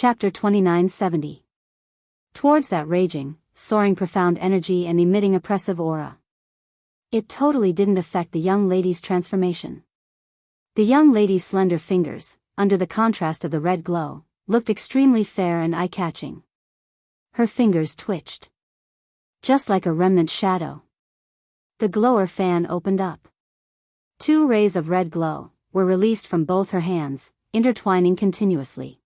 Chapter 2970. Towards that raging, soaring profound energy and emitting oppressive aura. It totally didn't affect the young lady's transformation. The young lady's slender fingers, under the contrast of the red glow, looked extremely fair and eye-catching. Her fingers twitched. Just like a remnant shadow. The glower fan opened up. 2 rays of red glow were released from both her hands, intertwining continuously.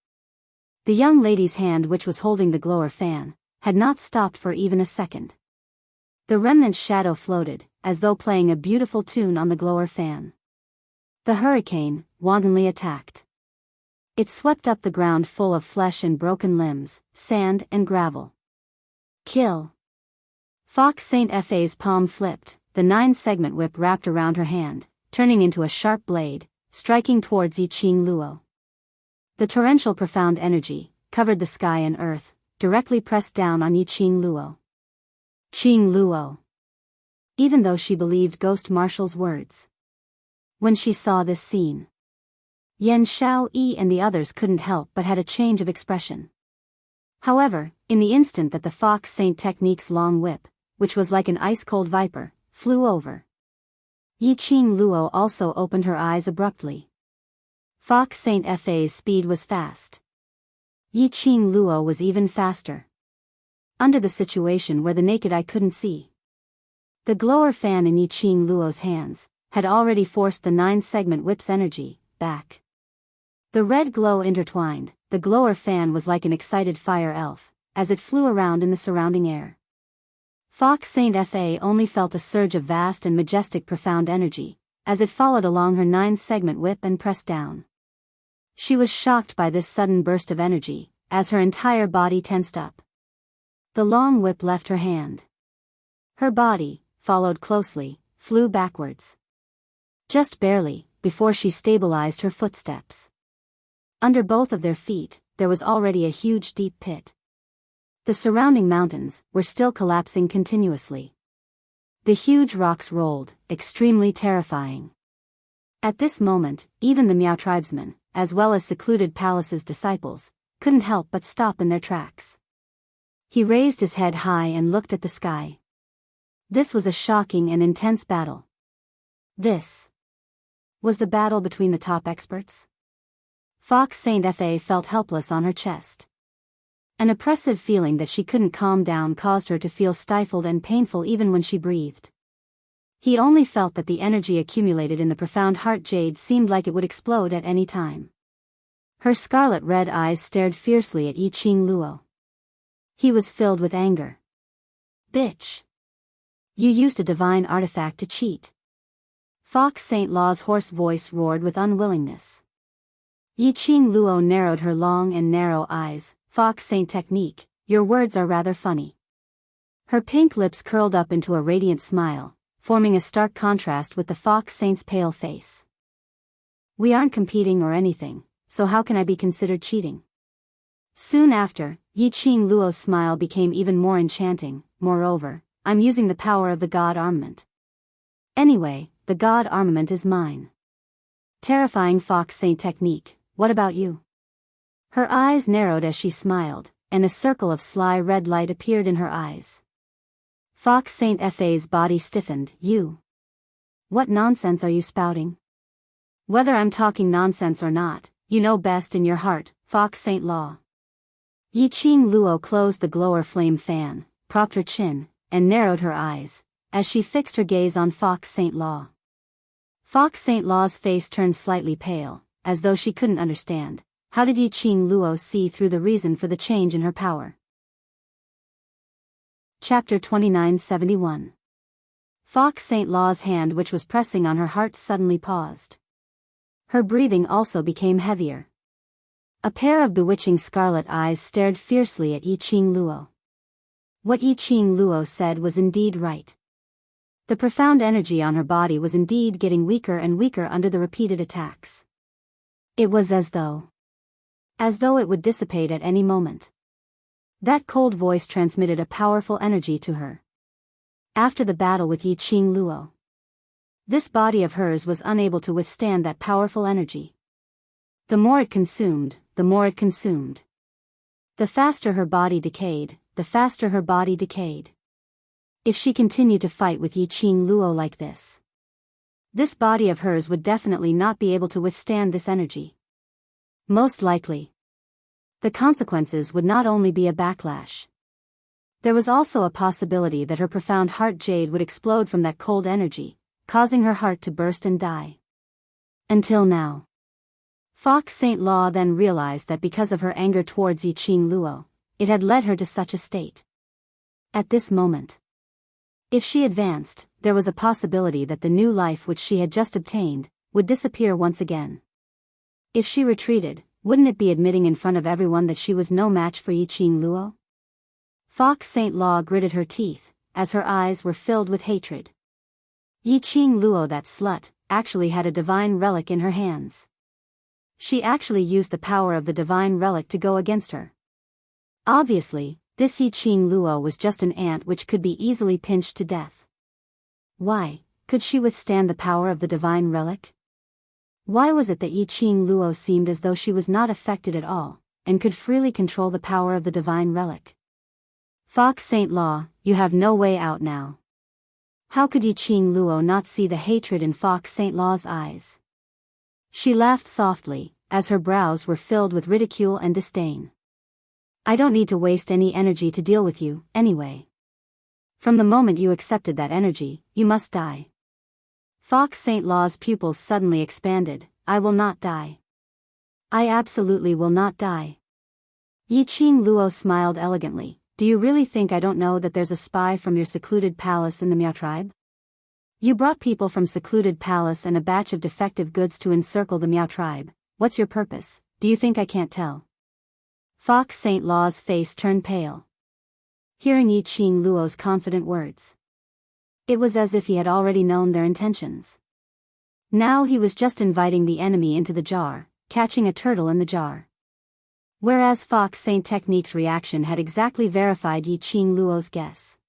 The young lady's hand, which was holding the glower fan, had not stopped for even a second. The remnant shadow floated, as though playing a beautiful tune on the glower fan. The hurricane wantonly attacked. It swept up the ground full of flesh and broken limbs, sand and gravel. Kill. Fox Saint Fa's palm flipped, the 9-segment whip wrapped around her hand, turning into a sharp blade, striking towards Yi Qing Luo. The torrential profound energy covered the sky and earth, directly pressed down on Yi Qing Luo. Qing Luo. Even though she believed Ghost Marshal's words. When she saw this scene, Yan Xiao Yi and the others couldn't help but had a change of expression. However, in the instant that the Fox Saint technique's long whip, which was like an ice-cold viper, flew over, Yi Qing Luo also opened her eyes abruptly. Fox Saint Fa's speed was fast. Yi Qing Luo was even faster. Under the situation where the naked eye couldn't see, the glower fan in Yi Qing Luo's hands had already forced the 9-segment whip's energy back. The red glow intertwined, the glower fan was like an excited fire elf, as it flew around in the surrounding air. Fox Saint Fa only felt a surge of vast and majestic profound energy, as it followed along her 9-segment whip and pressed down. She was shocked by this sudden burst of energy, as her entire body tensed up. The long whip left her hand. Her body, followed closely, flew backwards. Just barely, before she stabilized her footsteps. Under both of their feet, there was already a huge deep pit. The surrounding mountains were still collapsing continuously. The huge rocks rolled, extremely terrifying. At this moment, even the Miao tribesmen, as well as secluded palace's disciples, couldn't help but stop in their tracks. He raised his head high and looked at the sky. This was a shocking and intense battle. This was the battle between the top experts. Fox Saint Fa felt helpless on her chest. An oppressive feeling that she couldn't calm down caused her to feel stifled and painful even when she breathed. He only felt that the energy accumulated in the profound heart jade seemed like it would explode at any time. Her scarlet red eyes stared fiercely at Yi Qing Luo. He was filled with anger. Bitch! You used a divine artifact to cheat. Fox Saint Law's hoarse voice roared with unwillingness. Yi Qing Luo narrowed her long and narrow eyes. Fox Saint technique, your words are rather funny. Her pink lips curled up into a radiant smile, forming a stark contrast with the Fox Saint's pale face. We aren't competing or anything, so how can I be considered cheating? Soon after, Yi Qing Luo's smile became even more enchanting. Moreover, I'm using the power of the god armament. Anyway, the god armament is mine. Terrifying Fox Saint technique, what about you? Her eyes narrowed as she smiled, and a circle of sly red light appeared in her eyes. Fox Saint Fa's body stiffened. You? What nonsense are you spouting? Whether I'm talking nonsense or not, you know best in your heart, Fox Saint Law. Yi Qing Luo closed the glower flame fan, propped her chin, and narrowed her eyes, as she fixed her gaze on Fox Saint Law. Fox Saint Law's face turned slightly pale, as though she couldn't understand. How did Yi Qing Luo see through the reason for the change in her power? Chapter 2971. Fox Saint Law's hand, which was pressing on her heart, suddenly paused. Her breathing also became heavier. A pair of bewitching scarlet eyes stared fiercely at Yi Qing Luo. What Yi Qing Luo said was indeed right. The profound energy on her body was indeed getting weaker and weaker under the repeated attacks. It was as though it would dissipate at any moment. That cold voice transmitted a powerful energy to her. After the battle with Yi Qing Luo, this body of hers was unable to withstand that powerful energy. The more it consumed, the more it consumed. The faster her body decayed, the faster her body decayed. If she continued to fight with Yi Qing Luo like this body of hers would definitely not be able to withstand this energy. Most likely, the consequences would not only be a backlash. There was also a possibility that her profound heart jade would explode from that cold energy, causing her heart to burst and die. Until now. Fox Saint Law then realized that because of her anger towards Yi Qing Luo, it had led her to such a state. At this moment, if she advanced, there was a possibility that the new life which she had just obtained would disappear once again. If she retreated, wouldn't it be admitting in front of everyone that she was no match for Yi Qing Luo? Fox Saint Law gritted her teeth, as her eyes were filled with hatred. Yi Qing Luo, that slut, actually had a divine relic in her hands. She actually used the power of the divine relic to go against her. Obviously, this Yi Qing Luo was just an ant which could be easily pinched to death. Why could she withstand the power of the divine relic? Why was it that Yi Qing Luo seemed as though she was not affected at all, and could freely control the power of the divine relic? Fox Saint Law, you have no way out now. How could Yi Qing Luo not see the hatred in Fox Saint Law's eyes? She laughed softly, as her brows were filled with ridicule and disdain. I don't need to waste any energy to deal with you, anyway. From the moment you accepted that energy, you must die. Fox Saint Law's pupils suddenly expanded. I will not die. I absolutely will not die. Yi Qing Luo smiled elegantly. Do you really think I don't know that there's a spy from your secluded palace in the Miao tribe? You brought people from secluded palace and a batch of defective goods to encircle the Miao tribe. What's your purpose? Do you think I can't tell? Fox Saint Law's face turned pale. Hearing Yi Qing Luo's confident words, it was as if he had already known their intentions. Now he was just inviting the enemy into the jar, catching a turtle in the jar. Whereas Fox Saint Technique's reaction had exactly verified Yi Qing Luo's guess.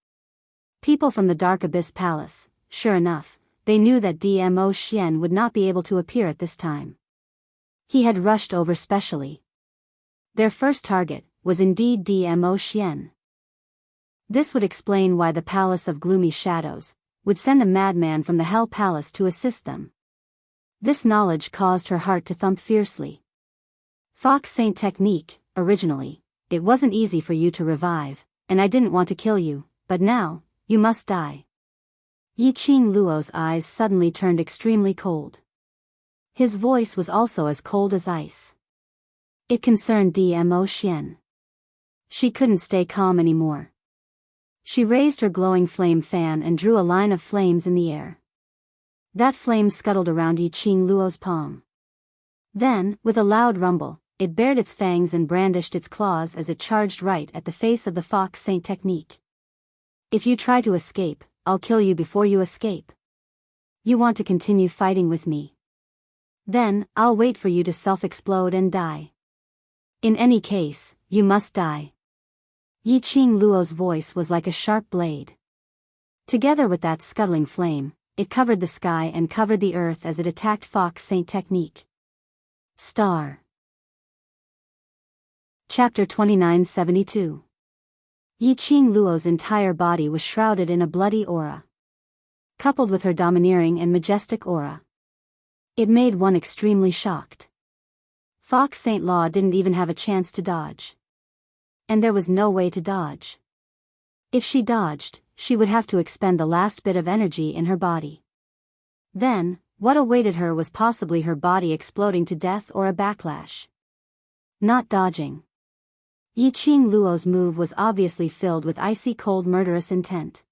People from the Dark Abyss Palace, sure enough, they knew that Dmo Xian would not be able to appear at this time. He had rushed over specially. Their first target was indeed Dmo Xian. This would explain why the Palace of Gloomy Shadows would send a madman from the Hell Palace to assist them. This knowledge caused her heart to thump fiercely. Fox Saint Technique, originally, it wasn't easy for you to revive, and I didn't want to kill you, but now, you must die. Yi Qing Luo's eyes suddenly turned extremely cold. His voice was also as cold as ice. It concerned Dmo Xian. She couldn't stay calm anymore. She raised her glowing flame fan and drew a line of flames in the air. That flame scuttled around Yi Qing Luo's palm. Then, with a loud rumble, it bared its fangs and brandished its claws as it charged right at the face of the Fox Saint Technique. If you try to escape, I'll kill you before you escape. You want to continue fighting with me? Then, I'll wait for you to self-explode and die. In any case, you must die. Yi Qing Luo's voice was like a sharp blade. Together with that scuttling flame, it covered the sky and covered the earth as it attacked Fox Saint Technique. Star. Chapter 2972. Yi Qing Luo's entire body was shrouded in a bloody aura. Coupled with her domineering and majestic aura, it made one extremely shocked. Fox Saint Law didn't even have a chance to dodge. And there was no way to dodge. If she dodged, she would have to expend the last bit of energy in her body. Then, what awaited her was possibly her body exploding to death or a backlash. Not dodging. Yi Qing Luo's move was obviously filled with icy cold murderous intent.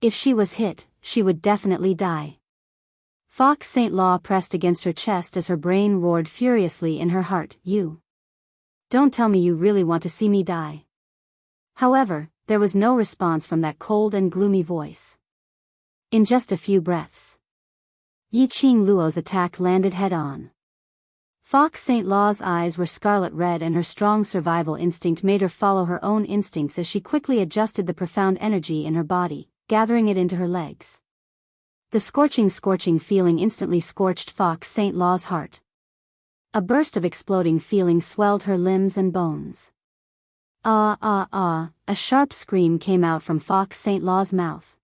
If she was hit, she would definitely die. Fox Saint Law pressed against her chest as her brain roared furiously in her heart. You. Don't tell me you really want to see me die. However, there was no response from that cold and gloomy voice. In just a few breaths, Yi Qing Luo's attack landed head-on. Fox Saint Law's eyes were scarlet red and her strong survival instinct made her follow her own instincts as she quickly adjusted the profound energy in her body, gathering it into her legs. The scorching feeling instantly scorched Fox Saint Law's heart. A burst of exploding feeling swelled her limbs and bones. Ah ah ah, a sharp scream came out from Fox St. Law's mouth.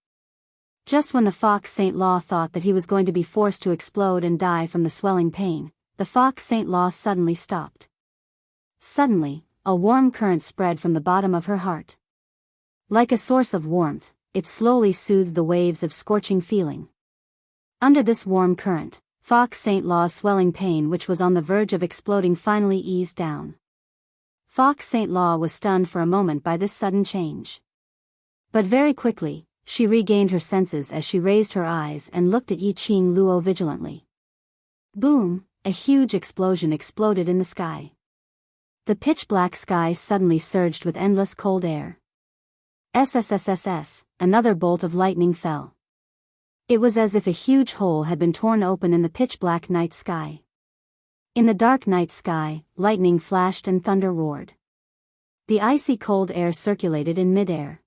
Just when the Fox St. Law thought that he was going to be forced to explode and die from the swelling pain, the Fox St. Law suddenly stopped. Suddenly, a warm current spread from the bottom of her heart. Like a source of warmth, it slowly soothed the waves of scorching feeling. Under this warm current, Fox St. Law's swelling pain, which was on the verge of exploding, finally eased down. Fox St. Law was stunned for a moment by this sudden change. But very quickly, she regained her senses as she raised her eyes and looked at Yi-Ching Luo vigilantly. Boom! A huge explosion exploded in the sky. The pitch-black sky suddenly surged with endless cold air. SSSSS, another bolt of lightning fell. It was as if a huge hole had been torn open in the pitch-black night sky. In the dark night sky, lightning flashed and thunder roared. The icy cold air circulated in mid-air.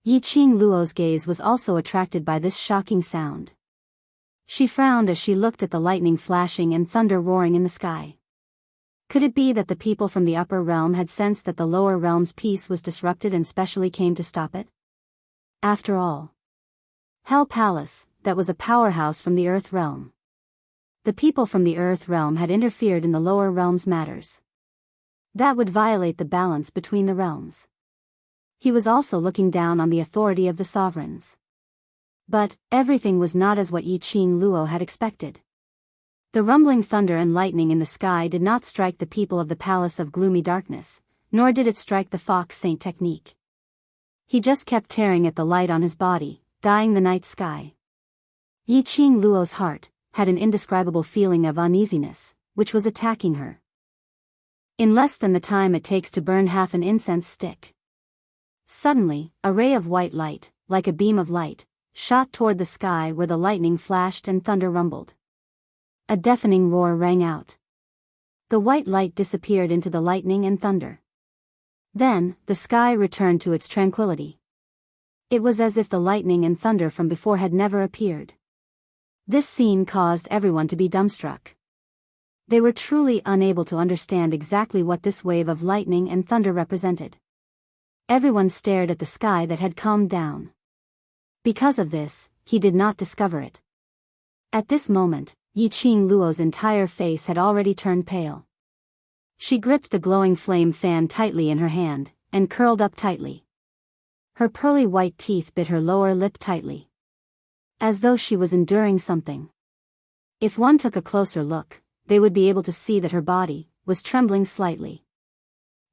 Yi-Ching Luo's gaze was also attracted by this shocking sound. She frowned as she looked at the lightning flashing and thunder roaring in the sky. Could it be that the people from the upper realm had sensed that the lower realm's peace was disrupted and specially came to stop it? After all, Hell Palace, that was a powerhouse from the Earth realm. The people from the Earth realm had interfered in the lower realm's matters. That would violate the balance between the realms. He was also looking down on the authority of the sovereigns. But everything was not as what Yi-Ching Luo had expected. The rumbling thunder and lightning in the sky did not strike the people of the Palace of Gloomy Darkness, nor did it strike the Fox Saint technique. He just kept tearing at the light on his body, dyeing the night sky. Yi-Ching Luo's heart had an indescribable feeling of uneasiness, which was attacking her. In less than the time it takes to burn half an incense stick. Suddenly, a ray of white light, like a beam of light, shot toward the sky where the lightning flashed and thunder rumbled. A deafening roar rang out. The white light disappeared into the lightning and thunder. Then, the sky returned to its tranquility. It was as if the lightning and thunder from before had never appeared. This scene caused everyone to be dumbstruck. They were truly unable to understand exactly what this wave of lightning and thunder represented. Everyone stared at the sky that had calmed down. Because of this, he did not discover it. At this moment, Yi-Ching Luo's entire face had already turned pale. She gripped the glowing flame fan tightly in her hand, and curled up tightly. Her pearly white teeth bit her lower lip tightly. As though she was enduring something. If one took a closer look, they would be able to see that her body was trembling slightly.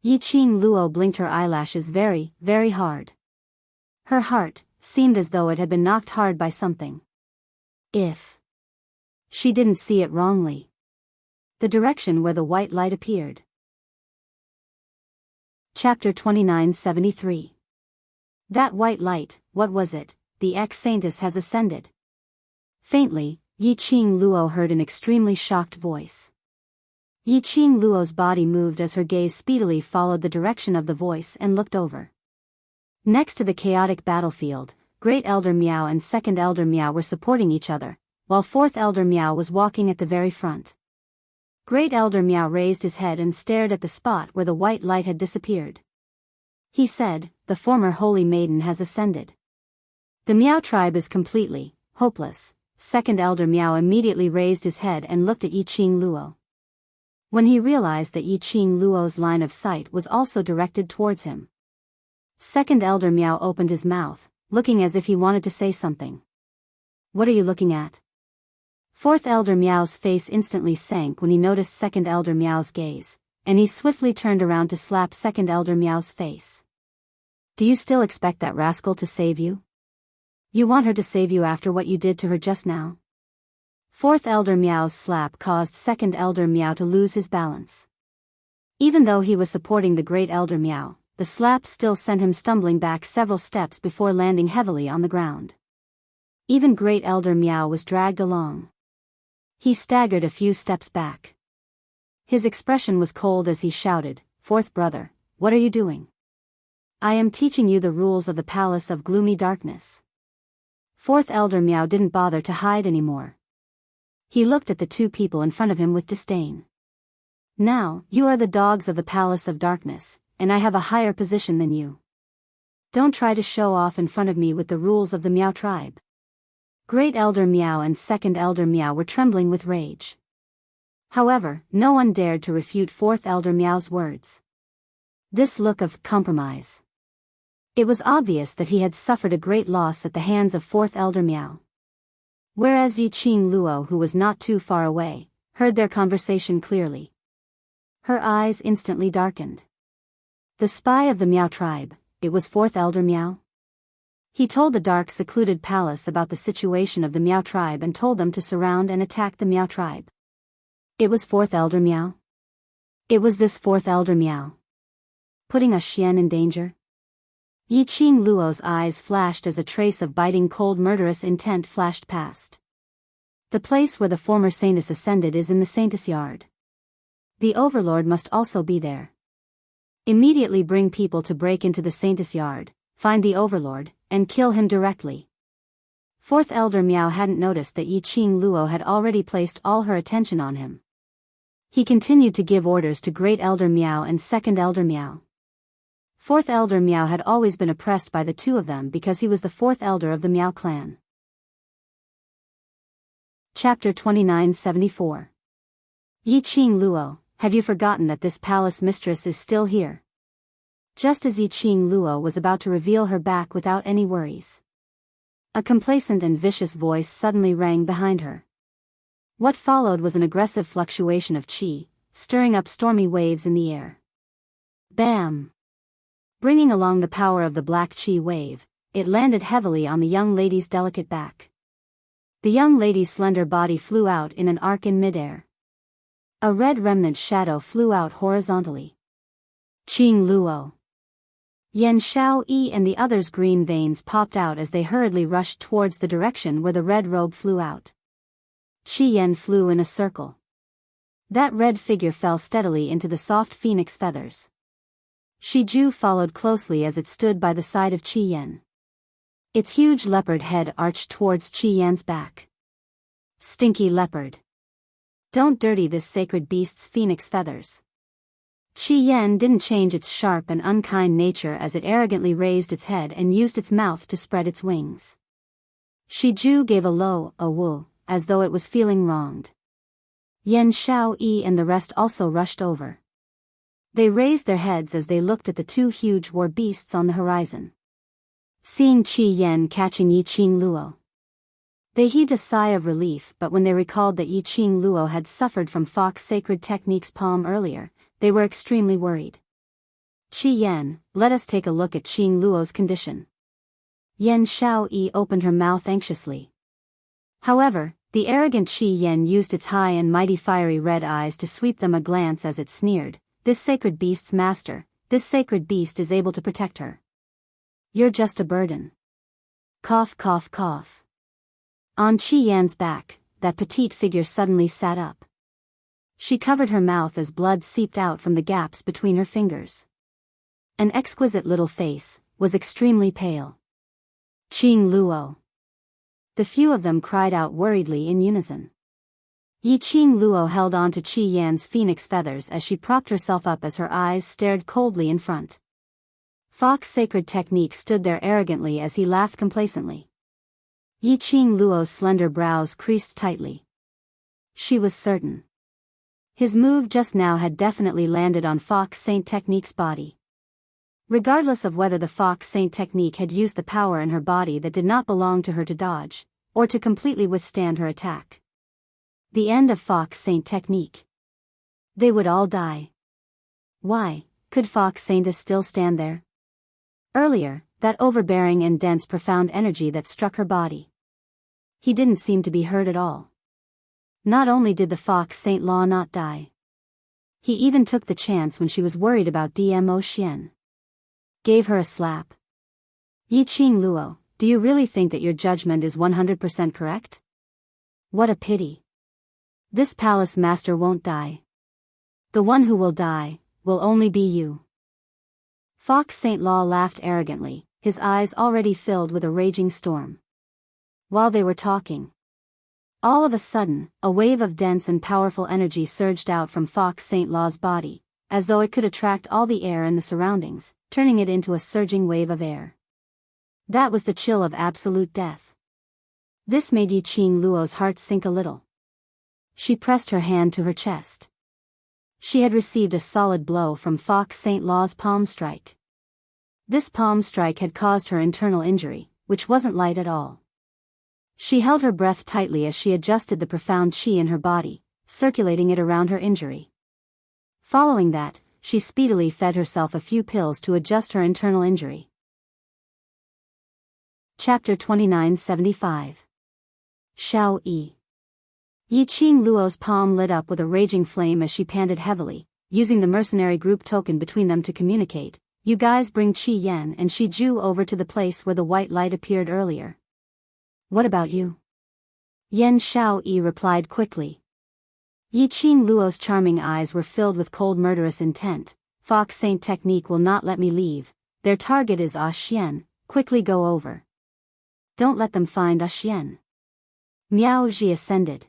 Yi-Ching Luo blinked her eyelashes very, very hard. Her heart seemed as though it had been knocked hard by something. If she didn't see it wrongly. The direction where the white light appeared. Chapter 2973. That white light, what was it? The ex-saintess has ascended. Faintly, Yi-Ching Luo heard an extremely shocked voice. Yi-Ching Luo's body moved as her gaze speedily followed the direction of the voice and looked over. Next to the chaotic battlefield, Great Elder Miao and Second Elder Miao were supporting each other, while Fourth Elder Miao was walking at the very front. Great Elder Miao raised his head and stared at the spot where the white light had disappeared. He said, "The former holy maiden has ascended. The Miao tribe is completely hopeless." Second Elder Miao immediately raised his head and looked at Yi-Ching Luo. When he realized that Yi-Ching Luo's line of sight was also directed towards him. Second Elder Miao opened his mouth, looking as if he wanted to say something. "What are you looking at?" Fourth Elder Miao's face instantly sank when he noticed Second Elder Miao's gaze, and he swiftly turned around to slap Second Elder Miao's face. "Do you still expect that rascal to save you? You want her to save you after what you did to her just now?" Fourth Elder Miao's slap caused Second Elder Miao to lose his balance. Even though he was supporting the Great Elder Miao, the slap still sent him stumbling back several steps before landing heavily on the ground. Even Great Elder Miao was dragged along. He staggered a few steps back. His expression was cold as he shouted, "Fourth brother, what are you doing? I am teaching you the rules of the Palace of Gloomy Darkness." Fourth Elder Miao didn't bother to hide anymore. He looked at the two people in front of him with disdain. "Now, you are the dogs of the Palace of Darkness, and I have a higher position than you. Don't try to show off in front of me with the rules of the Meow tribe. Great Elder Meow and Second Elder Meow were trembling with rage. However, no one dared to refute Fourth Elder Meow's words. This look of compromise. It was obvious that he had suffered a great loss at the hands of Fourth Elder Meow. Whereas Yiqing Luo, who was not too far away, heard their conversation clearly. Her eyes instantly darkened. The spy of the Meow tribe, it was Fourth Elder Meow. He told the dark secluded palace about the situation of the Meow tribe and told them to surround and attack the Meow tribe. It was Fourth Elder Meow. It was this Fourth Elder Meow. Putting a Xian in danger? Yiqing Luo's eyes flashed as a trace of biting cold murderous intent flashed past. The place where the former saintess ascended is in the saintess yard. The overlord must also be there. Immediately bring people to break into the saintess yard, find the overlord, and kill him directly. Fourth Elder Meow hadn't noticed that Yiqing Luo had already placed all her attention on him. He continued to give orders to Great Elder Meow and Second Elder Meow. Fourth Elder Meow had always been oppressed by the two of them because he was the fourth elder of the Meow clan. Chapter 2974. Yiqing Luo, have you forgotten that this palace mistress is still here? Just as Yiqing Luo was about to reveal her back without any worries, a complacent and vicious voice suddenly rang behind her. What followed was an aggressive fluctuation of qi, stirring up stormy waves in the air. Bam! Bringing along the power of the black qi wave, it landed heavily on the young lady's delicate back. The young lady's slender body flew out in an arc in midair. A red remnant shadow flew out horizontally. Qing Luo. Yan Shao Yi and the others' green veins popped out as they hurriedly rushed towards the direction where the red robe flew out. Qi Yan flew in a circle. That red figure fell steadily into the soft phoenix feathers. Shi Ju followed closely as it stood by the side of Qi Yan. Its huge leopard head arched towards Qi Yan's back. Stinky leopard. Don't dirty this sacred beast's phoenix feathers. Qi Yan didn't change its sharp and unkind nature as it arrogantly raised its head and used its mouth to spread its wings. Shi Ju gave a low "woo," as though it was feeling wronged. Yan Shao Yi and the rest also rushed over. They raised their heads as they looked at the two huge war beasts on the horizon. Seeing Qi Yan catching Yiqing Luo, they heaved a sigh of relief, but when they recalled that Yiqing Luo had suffered from Fox Sacred Technique's palm earlier, they were extremely worried. Qi Yan, let us take a look at Qing Luo's condition. Yan Shao Yi opened her mouth anxiously. However, the arrogant Qi Yan used its high and mighty fiery red eyes to sweep them a glance as it sneered, "This sacred beast's master, this sacred beast is able to protect her. You're just a burden." Cough cough cough. On Qi Yan's back, that petite figure suddenly sat up. She covered her mouth as blood seeped out from the gaps between her fingers. An exquisite little face, was extremely pale. Qing Luo. The few of them cried out worriedly in unison. Yiqing Luo held on to Qi Yan's phoenix feathers as she propped herself up as her eyes stared coldly in front. Fox Sacred Technique stood there arrogantly as he laughed complacently. Yiqing Luo's slender brows creased tightly. She was certain. His move just now had definitely landed on Fox Saint Technique's body. Regardless of whether the Fox Saint Technique had used the power in her body that did not belong to her to dodge, or to completely withstand her attack. The end of Fox Saint Technique. They would all die. Why, could Fox Saintess still stand there? Earlier, that overbearing and dense profound energy that struck her body. He didn't seem to be hurt at all. Not only did the Fox Saint Law not die. He even took the chance when she was worried about Dmo Xian. Gave her a slap. Yiqing Luo, do you really think that your judgment is 100% correct? What a pity. This palace master won't die. The one who will die, will only be you. Fox Saint Law laughed arrogantly, his eyes already filled with a raging storm. While they were talking, all of a sudden, a wave of dense and powerful energy surged out from Fox Saint Law's body, as though it could attract all the air in the surroundings, turning it into a surging wave of air. That was the chill of absolute death. This made Yiqing Luo's heart sink a little. She pressed her hand to her chest. She had received a solid blow from Fox St. Law's palm strike. This palm strike had caused her internal injury, which wasn't light at all. She held her breath tightly as she adjusted the profound qi in her body, circulating it around her injury. Following that, she speedily fed herself a few pills to adjust her internal injury. Chapter 2975. Xiao Yi. Yiqing Luo's palm lit up with a raging flame as she panted heavily, using the mercenary group token between them to communicate. You guys bring Qi Yan and Shi Ju over to the place where the white light appeared earlier. What about you? Yan Xiao Yi replied quickly. Yiqing Luo's charming eyes were filled with cold murderous intent. Fox Saint technique will not let me leave. Their target is Xian. Quickly go over. Don't let them find Xian. Miao Ji ascended.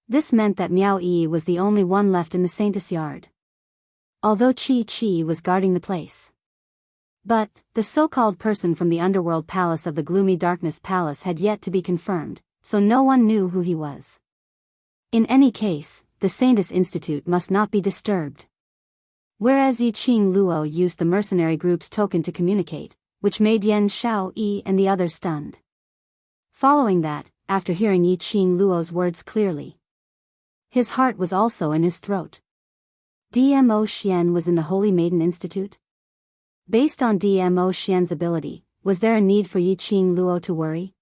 This meant that Miao Yi was the only one left in the Saintess yard. Although Qi was guarding the place. But, the so-called person from the underworld palace of the gloomy darkness palace had yet to be confirmed, so no one knew who he was. In any case, the Saintess Institute must not be disturbed. Whereas Yiqing Luo used the mercenary group's token to communicate, which made Yan Xiao Yi and the others stunned. Following that, after hearing Yiqing Luo's words clearly, his heart was also in his throat. DMO Xian was in the Holy Maiden Institute? Based on DMO Xian's ability, was there a need for Yiqing Luo to worry?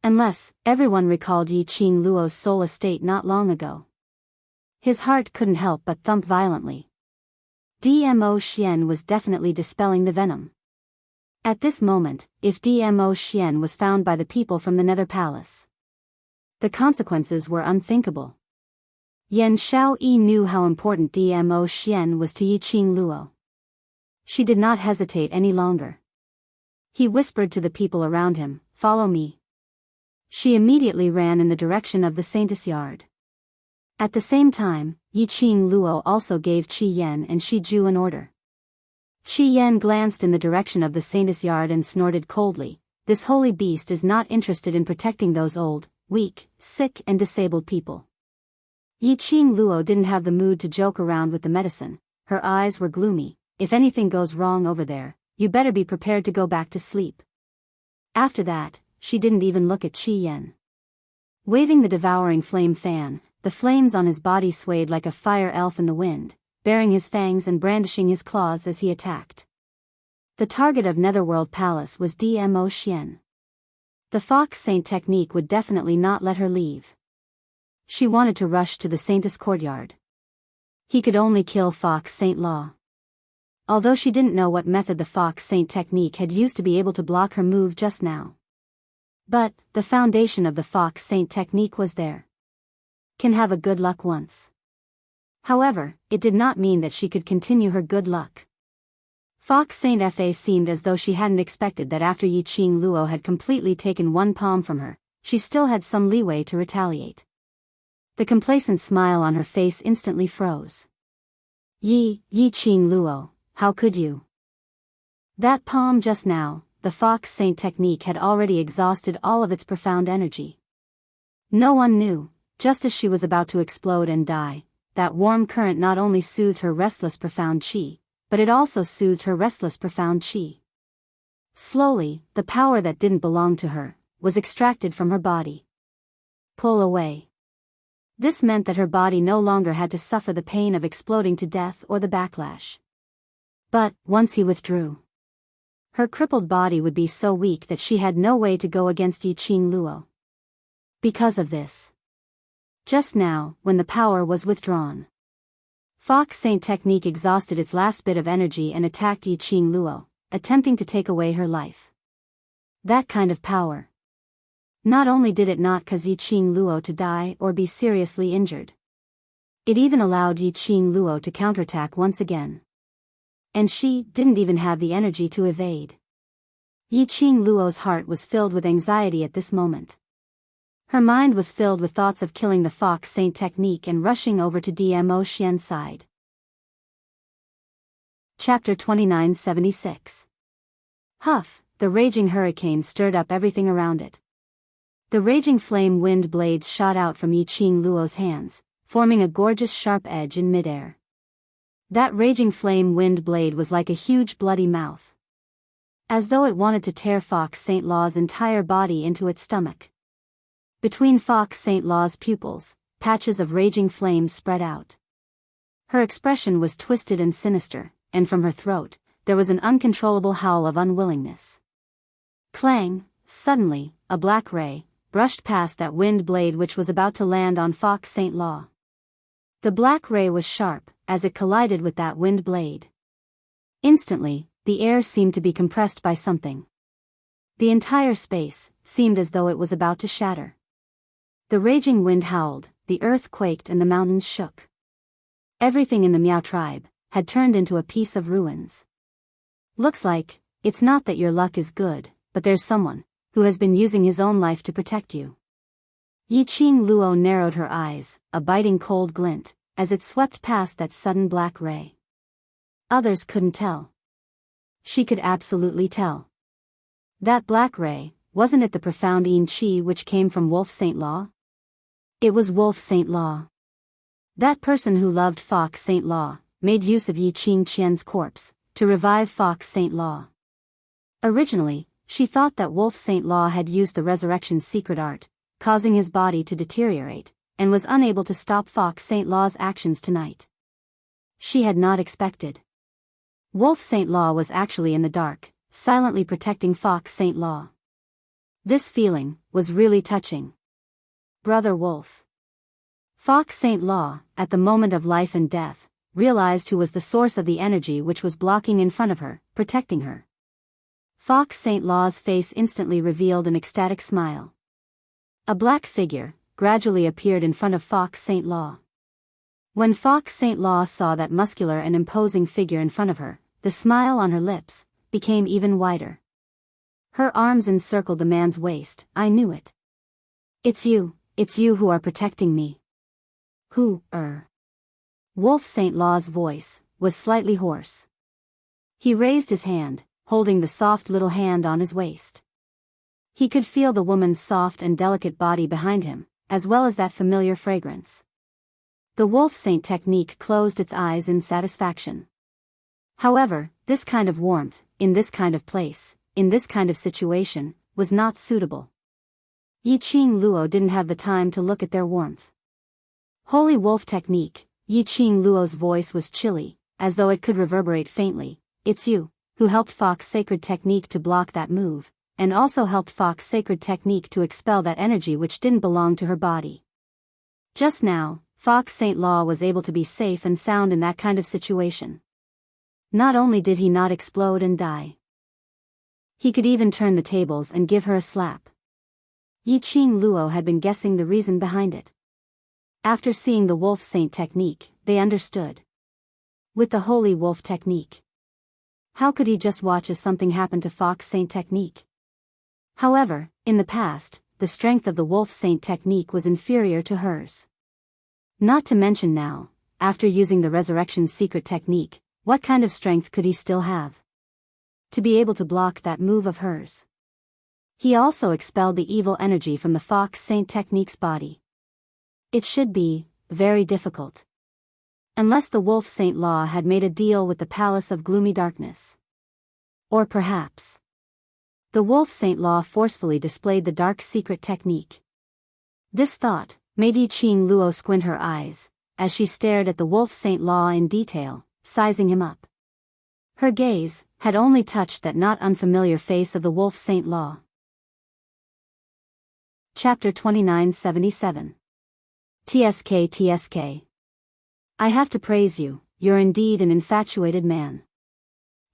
Unless, everyone recalled Yiqing Luo's soul estate not long ago. His heart couldn't help but thump violently. DMO Xian was definitely dispelling the venom. At this moment, if DMO Xian was found by the people from the Nether Palace, the consequences were unthinkable. Yan Xiao Yi knew how important DMO Xian was to Yiqing Luo. She did not hesitate any longer. He whispered to the people around him, "Follow me." She immediately ran in the direction of the Saintess yard. At the same time, Yiqing Luo also gave Qi Yan and Shi Ju an order. Qi Yan glanced in the direction of the Saintess yard and snorted coldly. This holy beast is not interested in protecting those old, weak, sick and disabled people. Yiqing Luo didn't have the mood to joke around with the medicine. Her eyes were gloomy. If anything goes wrong over there, you better be prepared to go back to sleep. After that, she didn't even look at Qi Yan. Waving the devouring flame fan, the flames on his body swayed like a fire elf in the wind, baring his fangs and brandishing his claws as he attacked. The target of Netherworld Palace was DMO Xian. The Fox Saint technique would definitely not let her leave. She wanted to rush to the Saintess courtyard. He could only kill Fox Saint Law. Although she didn't know what method the Fox Saint technique had used to be able to block her move just now. But, the foundation of the Fox Saint technique was there. Can have a good luck once. However, it did not mean that she could continue her good luck. Fox Saint Fa seemed as though she hadn't expected that after Yiqing Luo had completely taken one palm from her, she still had some leeway to retaliate. The complacent smile on her face instantly froze. Yiqing Luo, how could you? That palm just now, the Fox Saint technique had already exhausted all of its profound energy. No one knew, just as she was about to explode and die, that warm current not only soothed her restless profound qi, but it also soothed her restless profound qi. Slowly, the power that didn't belong to her, was extracted from her body. Pull away. This meant that her body no longer had to suffer the pain of exploding to death or the backlash. But, once he withdrew, her crippled body would be so weak that she had no way to go against Yiqing Luo. Because of this, just now, when the power was withdrawn, Fox Saint technique exhausted its last bit of energy and attacked Yiqing Luo, attempting to take away her life. That kind of power. Not only did it not cause Yiqing Luo to die or be seriously injured, it even allowed Yiqing Luo to counterattack once again. And she didn't even have the energy to evade. Yiqing Luo's heart was filled with anxiety at this moment. Her mind was filled with thoughts of killing the Fox Saint technique and rushing over to DMO Xian's side. Chapter 2976. Huff, the raging hurricane stirred up everything around it. The raging flame wind blades shot out from Yi Qing Luo's hands, forming a gorgeous sharp edge in midair. That raging flame wind blade was like a huge bloody mouth, as though it wanted to tear Fox St. Law's entire body into its stomach. Between Fox St. Law's pupils, patches of raging flames spread out. Her expression was twisted and sinister, and from her throat, there was an uncontrollable howl of unwillingness. Clang! Suddenly, a black ray brushed past that wind blade which was about to land on Fox St. Law. The black ray was sharp, as it collided with that wind blade. Instantly, the air seemed to be compressed by something. The entire space seemed as though it was about to shatter. The raging wind howled, the earth quaked and the mountains shook. Everything in the Miao tribe had turned into a piece of ruins. Looks like, it's not that your luck is good, but there's someone who has been using his own life to protect you. Yi Qing Luo narrowed her eyes, a biting cold glint, as it swept past that sudden black ray. Others couldn't tell. She could absolutely tell. That black ray, wasn't it the profound yin qi which came from Wolf St. Law? It was Wolf St. Law. That person who loved Fox St. Law made use of Yi Qing Qian's corpse to revive Fox St. Law. Originally, she thought that Wolf St. Law had used the resurrection secret art, causing his body to deteriorate, and was unable to stop Fox St. Law's actions tonight. She had not expected. Wolf St. Law was actually in the dark, silently protecting Fox St. Law. This feeling was really touching. Brother Wolf. Fox St. Law, at the moment of life and death, realized who was the source of the energy which was blocking in front of her, protecting her. Fox St. Law's face instantly revealed an ecstatic smile. A black figure gradually appeared in front of Fox St. Law. When Fox St. Law saw that muscular and imposing figure in front of her, the smile on her lips became even wider. Her arms encircled the man's waist. I knew it. It's you who are protecting me. Who, Wolf St. Law's voice was slightly hoarse. He raised his hand, holding the soft little hand on his waist. He could feel the woman's soft and delicate body behind him, as well as that familiar fragrance. The Wolf Saint technique closed its eyes in satisfaction. However, this kind of warmth, in this kind of place, in this kind of situation, was not suitable. Yi Qing Luo didn't have the time to look at their warmth. Holy Wolf technique. Yi Qing Luo's voice was chilly, as though it could reverberate faintly. It's you who helped Fox Sacred Technique to block that move, and also helped Fox Sacred Technique to expel that energy which didn't belong to her body. Just now, Fox St. Law was able to be safe and sound in that kind of situation. Not only did he not explode and die, he could even turn the tables and give her a slap. Yi Qing Luo had been guessing the reason behind it. After seeing the Wolf Saint technique, they understood. With the Holy Wolf technique, how could he just watch as something happened to Fox Saint technique? However, in the past, the strength of the Wolf Saint technique was inferior to hers. Not to mention now, after using the Resurrection Secret technique, what kind of strength could he still have to be able to block that move of hers? He also expelled the evil energy from the Fox Saint technique's body. It should be very difficult. Unless the Wolf Saint Law had made a deal with the Palace of Gloomy Darkness. Or perhaps the Wolf Saint Law forcefully displayed the dark secret technique. This thought made Yi Qing Luo squint her eyes, as she stared at the Wolf Saint Law in detail, sizing him up. Her gaze had only touched that not unfamiliar face of the Wolf Saint Law. Chapter 2977. TSK. I have to praise you, you're indeed an infatuated man.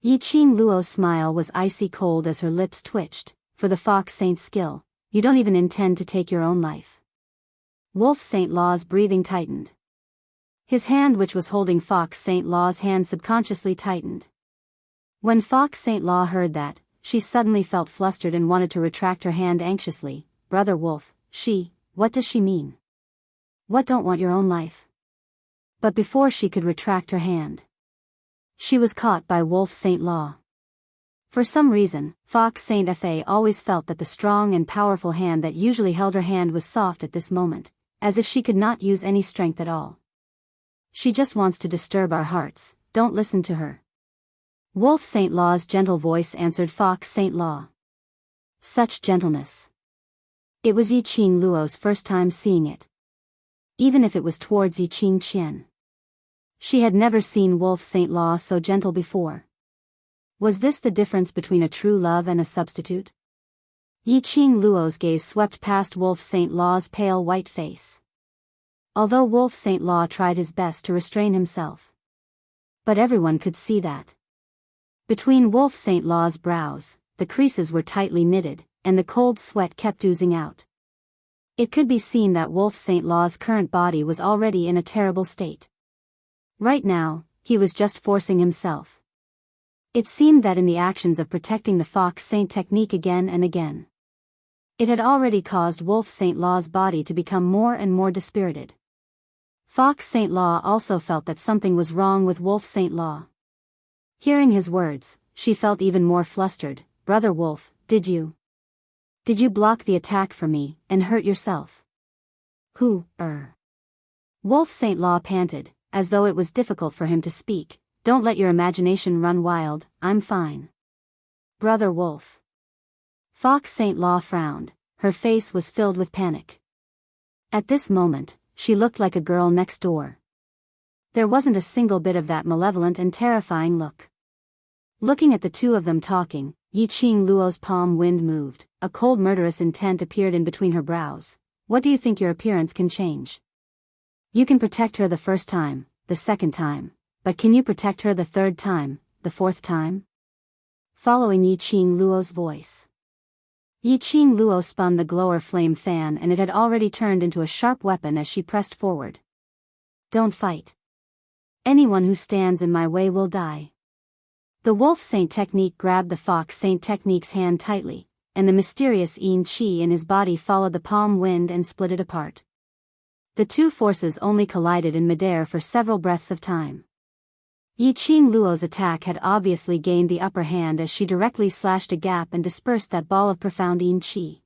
Yi Qing Luo's smile was icy cold as her lips twitched. For the Fox Saint's skill, you don't even intend to take your own life. Wolf Saint Law's breathing tightened. His hand which was holding Fox Saint Law's hand subconsciously tightened. When Fox Saint Law heard that, she suddenly felt flustered and wanted to retract her hand anxiously. Brother Wolf, what does she mean? What, don't want your own life? But before she could retract her hand, She was caught by Wolf Saint Law. For some reason, Fox Saint Fa always felt that the strong and powerful hand that usually held her hand was soft at this moment, as if she could not use any strength at all. She just wants to disturb our hearts, don't listen to her. Wolf Saint Law's gentle voice answered Fox Saint Law. Such gentleness. It was Yi Qing Luo's first time seeing it. Even if it was towards Yi Qing Qian. She had never seen Wolf Saint Law so gentle before. Was this the difference between a true love and a substitute? Yi Qing Luo's gaze swept past Wolf Saint Law's pale white face. Although Wolf Saint Law tried his best to restrain himself. But everyone could see that. Between Wolf Saint Law's brows, the creases were tightly knitted, and the cold sweat kept oozing out. It could be seen that Wolf Saint Law's current body was already in a terrible state. Right now, he was just forcing himself. It seemed that in the actions of protecting the Fox Saint technique again and again, it had already caused Wolf Saint Law's body to become more and more dispirited. Fox Saint Law also felt that something was wrong with Wolf Saint Law. Hearing his words, she felt even more flustered. Brother Wolf, did you block the attack for me, and hurt yourself? Who, Wolf Saint Law panted, as though it was difficult for him to speak. Don't let your imagination run wild, I'm fine. Brother Wolf. Fox Saint Law frowned, her face was filled with panic. At this moment, she looked like a girl next door. There wasn't a single bit of that malevolent and terrifying look. Looking at the two of them talking, Yi Qing Luo's palm wind moved, a cold murderous intent appeared in between her brows. What do you think your appearance can change? You can protect her the first time, the second time. But can you protect her the third time, the fourth time? Following Yi Qing Luo's voice. Yi Qing Luo spun the glower flame fan and it had already turned into a sharp weapon as she pressed forward. Don't fight. Anyone who stands in my way will die. The Wolf Saint technique grabbed the Fox Saint technique's hand tightly, and the mysterious Yin Qi in his body followed the palm wind and split it apart. The two forces only collided in midair for several breaths of time. Yi Qing Luo's attack had obviously gained the upper hand as she directly slashed a gap and dispersed that ball of profound Yin Qi.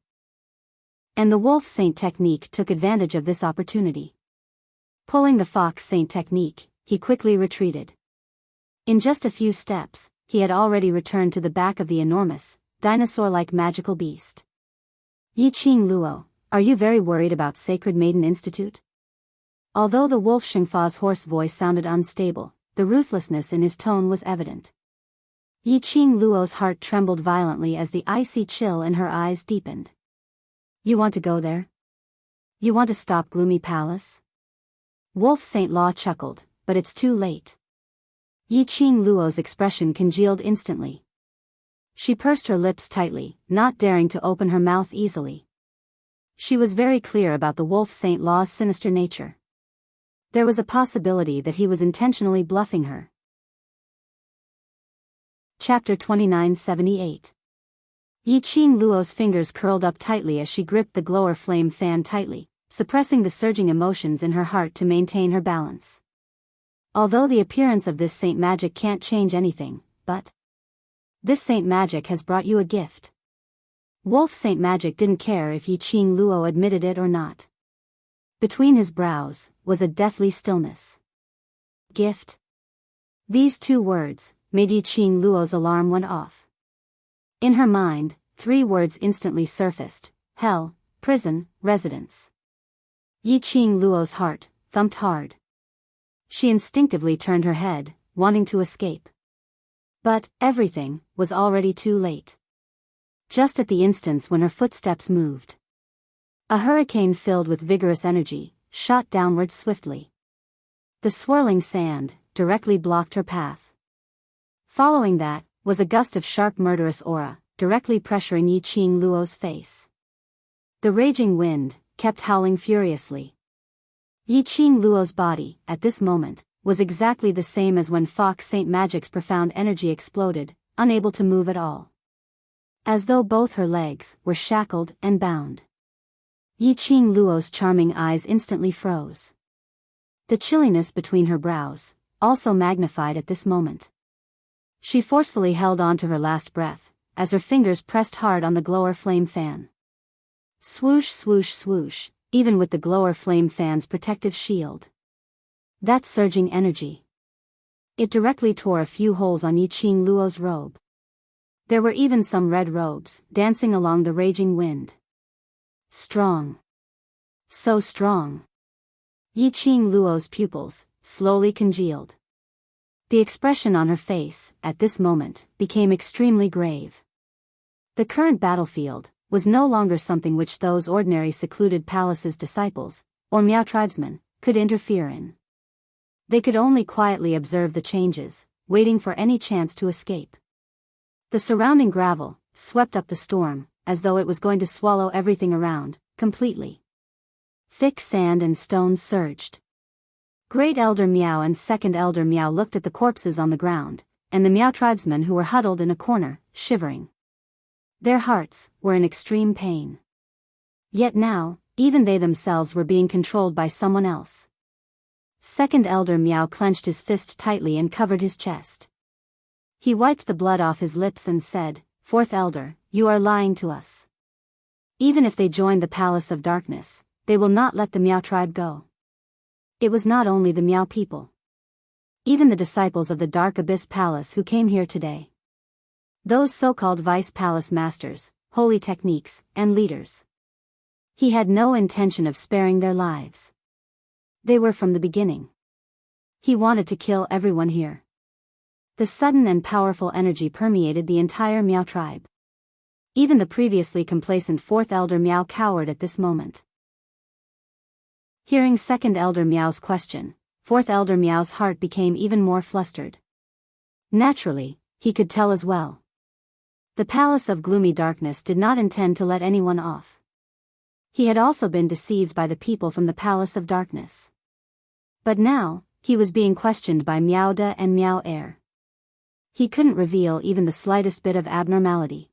And the Wolf Saint technique took advantage of this opportunity. Pulling the Fox Saint technique, he quickly retreated. In just a few steps, he had already returned to the back of the enormous, dinosaur-like magical beast. Yi Qing Luo, are you very worried about Sacred Maiden Institute? Although the Wolf Shengfa's hoarse voice sounded unstable, the ruthlessness in his tone was evident. Yi Qing Luo's heart trembled violently as the icy chill in her eyes deepened. You want to go there? You want to stop Gloomy Palace? Wolf Saint Law chuckled, but it's too late. Yi Qing Luo's expression congealed instantly. She pursed her lips tightly, not daring to open her mouth easily. She was very clear about the Wolf Saint Law's sinister nature. There was a possibility that he was intentionally bluffing her. Chapter 2978. Yi Qing Luo's fingers curled up tightly as she gripped the glower flame fan tightly, suppressing the surging emotions in her heart to maintain her balance. Although the appearance of this saint magic can't change anything, but this saint magic has brought you a gift. Wolf Saint Magic didn't care if Yi Qing Luo admitted it or not. Between his brows was a deathly stillness. Gift? These two words made Yi Qing Luo's alarm went off. In her mind, 3 words instantly surfaced: hell, prison, residence. Yi Qing Luo's heart thumped hard. She instinctively turned her head, wanting to escape. But everything was already too late. Just at the instance when her footsteps moved, a hurricane filled with vigorous energy shot downward swiftly. The swirling sand directly blocked her path. Following that was a gust of sharp murderous aura, directly pressuring Yi Qing Luo's face. The raging wind kept howling furiously. Yi Qing Luo's body, at this moment, was exactly the same as when Fox Saint Magic's profound energy exploded, unable to move at all. As though both her legs were shackled and bound. Yi Qing Luo's charming eyes instantly froze. The chilliness between her brows also magnified at this moment. She forcefully held on to her last breath, as her fingers pressed hard on the glower flame fan. Swoosh swoosh swoosh, even with the glower flame fan's protective shield. That surging energy. It directly tore a few holes on Yiqing Luo's robe. There were even some red robes, dancing along the raging wind. Strong. So strong. Yiqing Luo's pupils slowly congealed. The expression on her face, at this moment, became extremely grave. The current battlefield was no longer something which those ordinary secluded palaces' disciples, or Miao tribesmen, could interfere in. They could only quietly observe the changes, waiting for any chance to escape. The surrounding gravel swept up the storm, as though it was going to swallow everything around, completely. Thick sand and stones surged. Great Elder Miao and Second Elder Miao looked at the corpses on the ground, and the Miao tribesmen who were huddled in a corner, shivering. Their hearts were in extreme pain. Yet now, even they themselves were being controlled by someone else. Second Elder Miao clenched his fist tightly and covered his chest. He wiped the blood off his lips and said, "Fourth Elder, you are lying to us. Even if they join the Palace of Darkness, they will not let the Miao tribe go." It was not only the Miao people. Even the disciples of the Dark Abyss Palace who came here today. Those so-called Vice Palace Masters, holy techniques, and leaders. He had no intention of sparing their lives. They were from the beginning. He wanted to kill everyone here. The sudden and powerful energy permeated the entire Miao tribe. Even the previously complacent Fourth Elder Miao cowered at this moment. Hearing Second Elder Miao's question, Fourth Elder Miao's heart became even more flustered. Naturally, he could tell as well. The Palace of Gloomy Darkness did not intend to let anyone off. He had also been deceived by the people from the Palace of Darkness. But now, he was being questioned by Miao De and Miao Air. He couldn't reveal even the slightest bit of abnormality.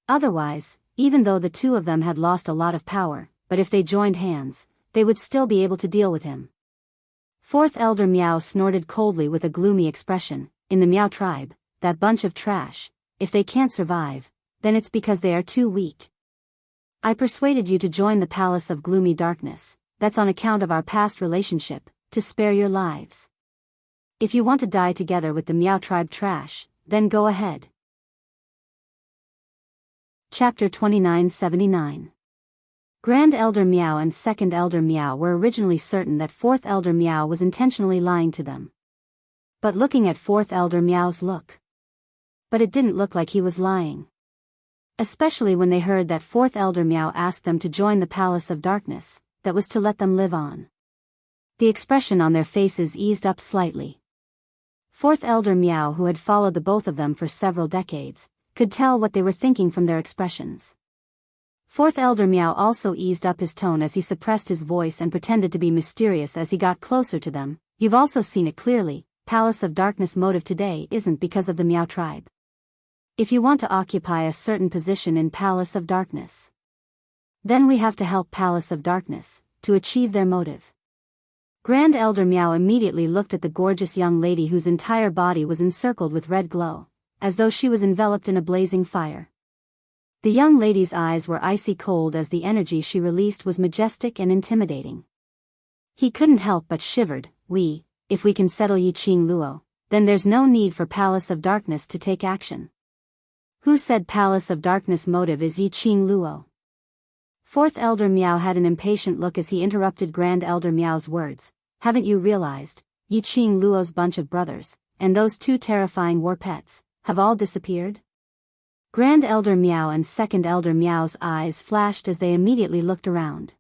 Otherwise, even though the two of them had lost a lot of power, but if they joined hands, they would still be able to deal with him. Fourth Elder Miao snorted coldly with a gloomy expression. In the Miao tribe, that bunch of trash, if they can't survive, then it's because they are too weak. I persuaded you to join the Palace of Gloomy Darkness, that's on account of our past relationship, to spare your lives. If you want to die together with the Miao tribe trash, then go ahead. Chapter 2979. Grand Elder Miao and Second Elder Miao were originally certain that Fourth Elder Miao was intentionally lying to them. But looking at Fourth Elder Miao's look. But it didn't look like he was lying. Especially when they heard that Fourth Elder Miao asked them to join the Palace of Darkness, that was to let them live on. The expression on their faces eased up slightly. Fourth Elder Miao, who had followed the both of them for several decades, could tell what they were thinking from their expressions. Fourth Elder Miao also eased up his tone as he suppressed his voice and pretended to be mysterious as he got closer to them. You've also seen it clearly, Palace of Darkness motive today isn't because of the Miao tribe. If you want to occupy a certain position in Palace of Darkness, then we have to help Palace of Darkness to achieve their motive. Grand Elder Miao immediately looked at the gorgeous young lady whose entire body was encircled with red glow, as though she was enveloped in a blazing fire. The young lady's eyes were icy cold as the energy she released was majestic and intimidating. He couldn't help but shivered. If we can settle Yiqing Luo, then there's no need for Palace of Darkness to take action. Who said Palace of Darkness motive is Yiqing Luo? Fourth Elder Miao had an impatient look as he interrupted Grand Elder Miao's words. Haven't you realized, Yiqing Luo's bunch of brothers, and those two terrifying war pets, have all disappeared? Grand Elder Miao and Second Elder Miao's eyes flashed as they immediately looked around.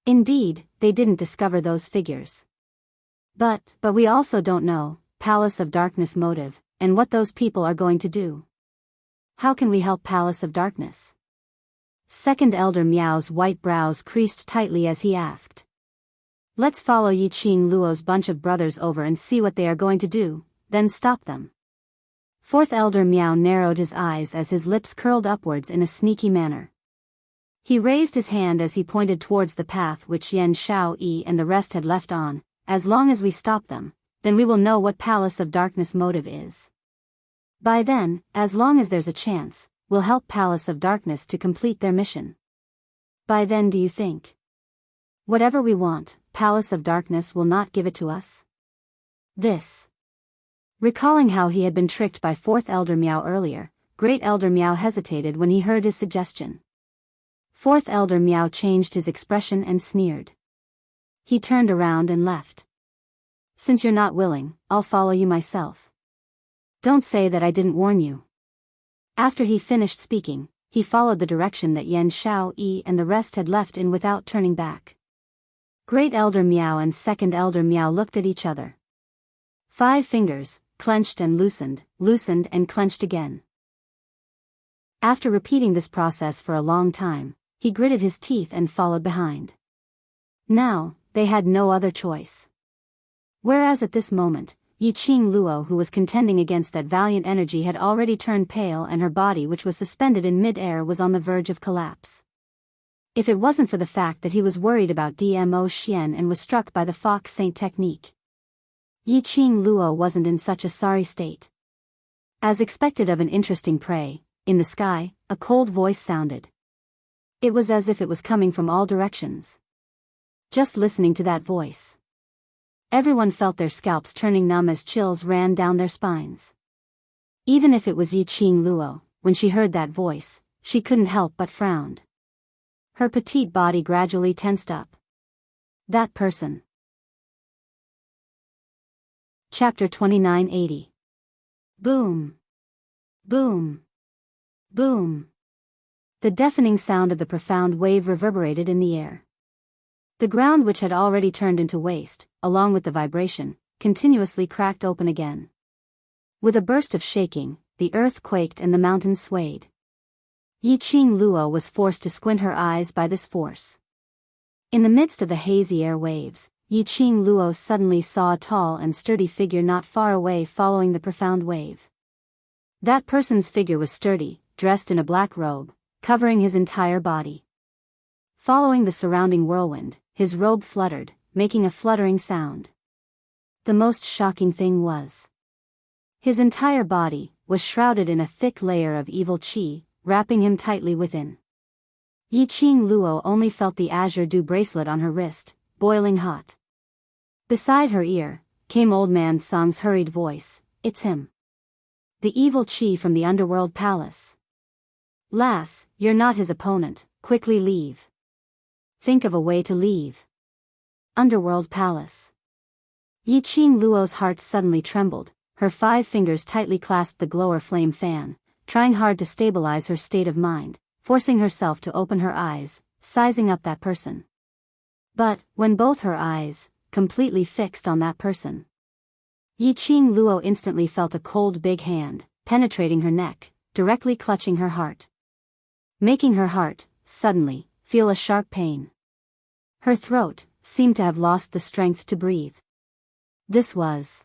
Indeed, they didn't discover those figures. But we also don't know, Palace of Darkness motive, and what those people are going to do. How can we help Palace of Darkness? Second Elder Miao's white brows creased tightly as he asked. Let's follow Yiqing Luo's bunch of brothers over and see what they are going to do, then stop them. Fourth Elder Miao narrowed his eyes as his lips curled upwards in a sneaky manner. He raised his hand as he pointed towards the path which Yan Xiaoyi and the rest had left on. As long as we stop them, then we will know what Palace of Darkness motive is. By then, as long as there's a chance, we'll help Palace of Darkness to complete their mission. By then, do you think? Whatever we want, Palace of Darkness will not give it to us? This. Recalling how he had been tricked by Fourth Elder Meow earlier, Great Elder Meow hesitated when he heard his suggestion. Fourth Elder Meow changed his expression and sneered. He turned around and left. Since you're not willing, I'll follow you myself. Don't say that I didn't warn you. After he finished speaking, he followed the direction that Yan Xiao Yi and the rest had left in without turning back. Great Elder Meow and Second Elder Meow looked at each other. 5 fingers, clenched and loosened and clenched again. After repeating this process for a long time, he gritted his teeth and followed behind. Now, they had no other choice. Whereas at this moment, Yiqing Luo, who was contending against that valiant energy, had already turned pale and her body, which was suspended in mid-air, was on the verge of collapse. If it wasn't for the fact that he was worried about Dmo Xian and was struck by the Fox Saint technique, Yiqing Luo wasn't in such a sorry state. As expected of an interesting prey, in the sky, a cold voice sounded. It was as if it was coming from all directions. Just listening to that voice, everyone felt their scalps turning numb as chills ran down their spines. Even if it was Yiqing Luo, when she heard that voice, she couldn't help but frown. Her petite body gradually tensed up. That person. Chapter 2980. Boom. Boom. Boom. The deafening sound of the profound wave reverberated in the air. The ground, which had already turned into waste, along with the vibration, continuously cracked open again. With a burst of shaking, the earth quaked and the mountains swayed. Yiqing Luo was forced to squint her eyes by this force. In the midst of the hazy air waves, Yiqing Luo suddenly saw a tall and sturdy figure not far away following the profound wave. That person's figure was sturdy, dressed in a black robe, covering his entire body. Following the surrounding whirlwind, his robe fluttered, making a fluttering sound. The most shocking thing was, his entire body was shrouded in a thick layer of evil qi, wrapping him tightly within. Yiqing Luo only felt the azure dew bracelet on her wrist, boiling hot. Beside her ear, came Old Man Song's hurried voice, "It's him. The evil qi from the Underworld Palace. Lass, you're not his opponent, quickly leave. Think of a way to leave. Underworld Palace." Yiqing Luo's heart suddenly trembled, her 5 fingers tightly clasped the glower flame fan, trying hard to stabilize her state of mind, forcing herself to open her eyes, sizing up that person. But, when both her eyes, completely fixed on that person, Yiqing Luo instantly felt a cold big hand, penetrating her neck, directly clutching her heart. Making her heart, suddenly, feel a sharp pain. Her throat seemed to have lost the strength to breathe. This was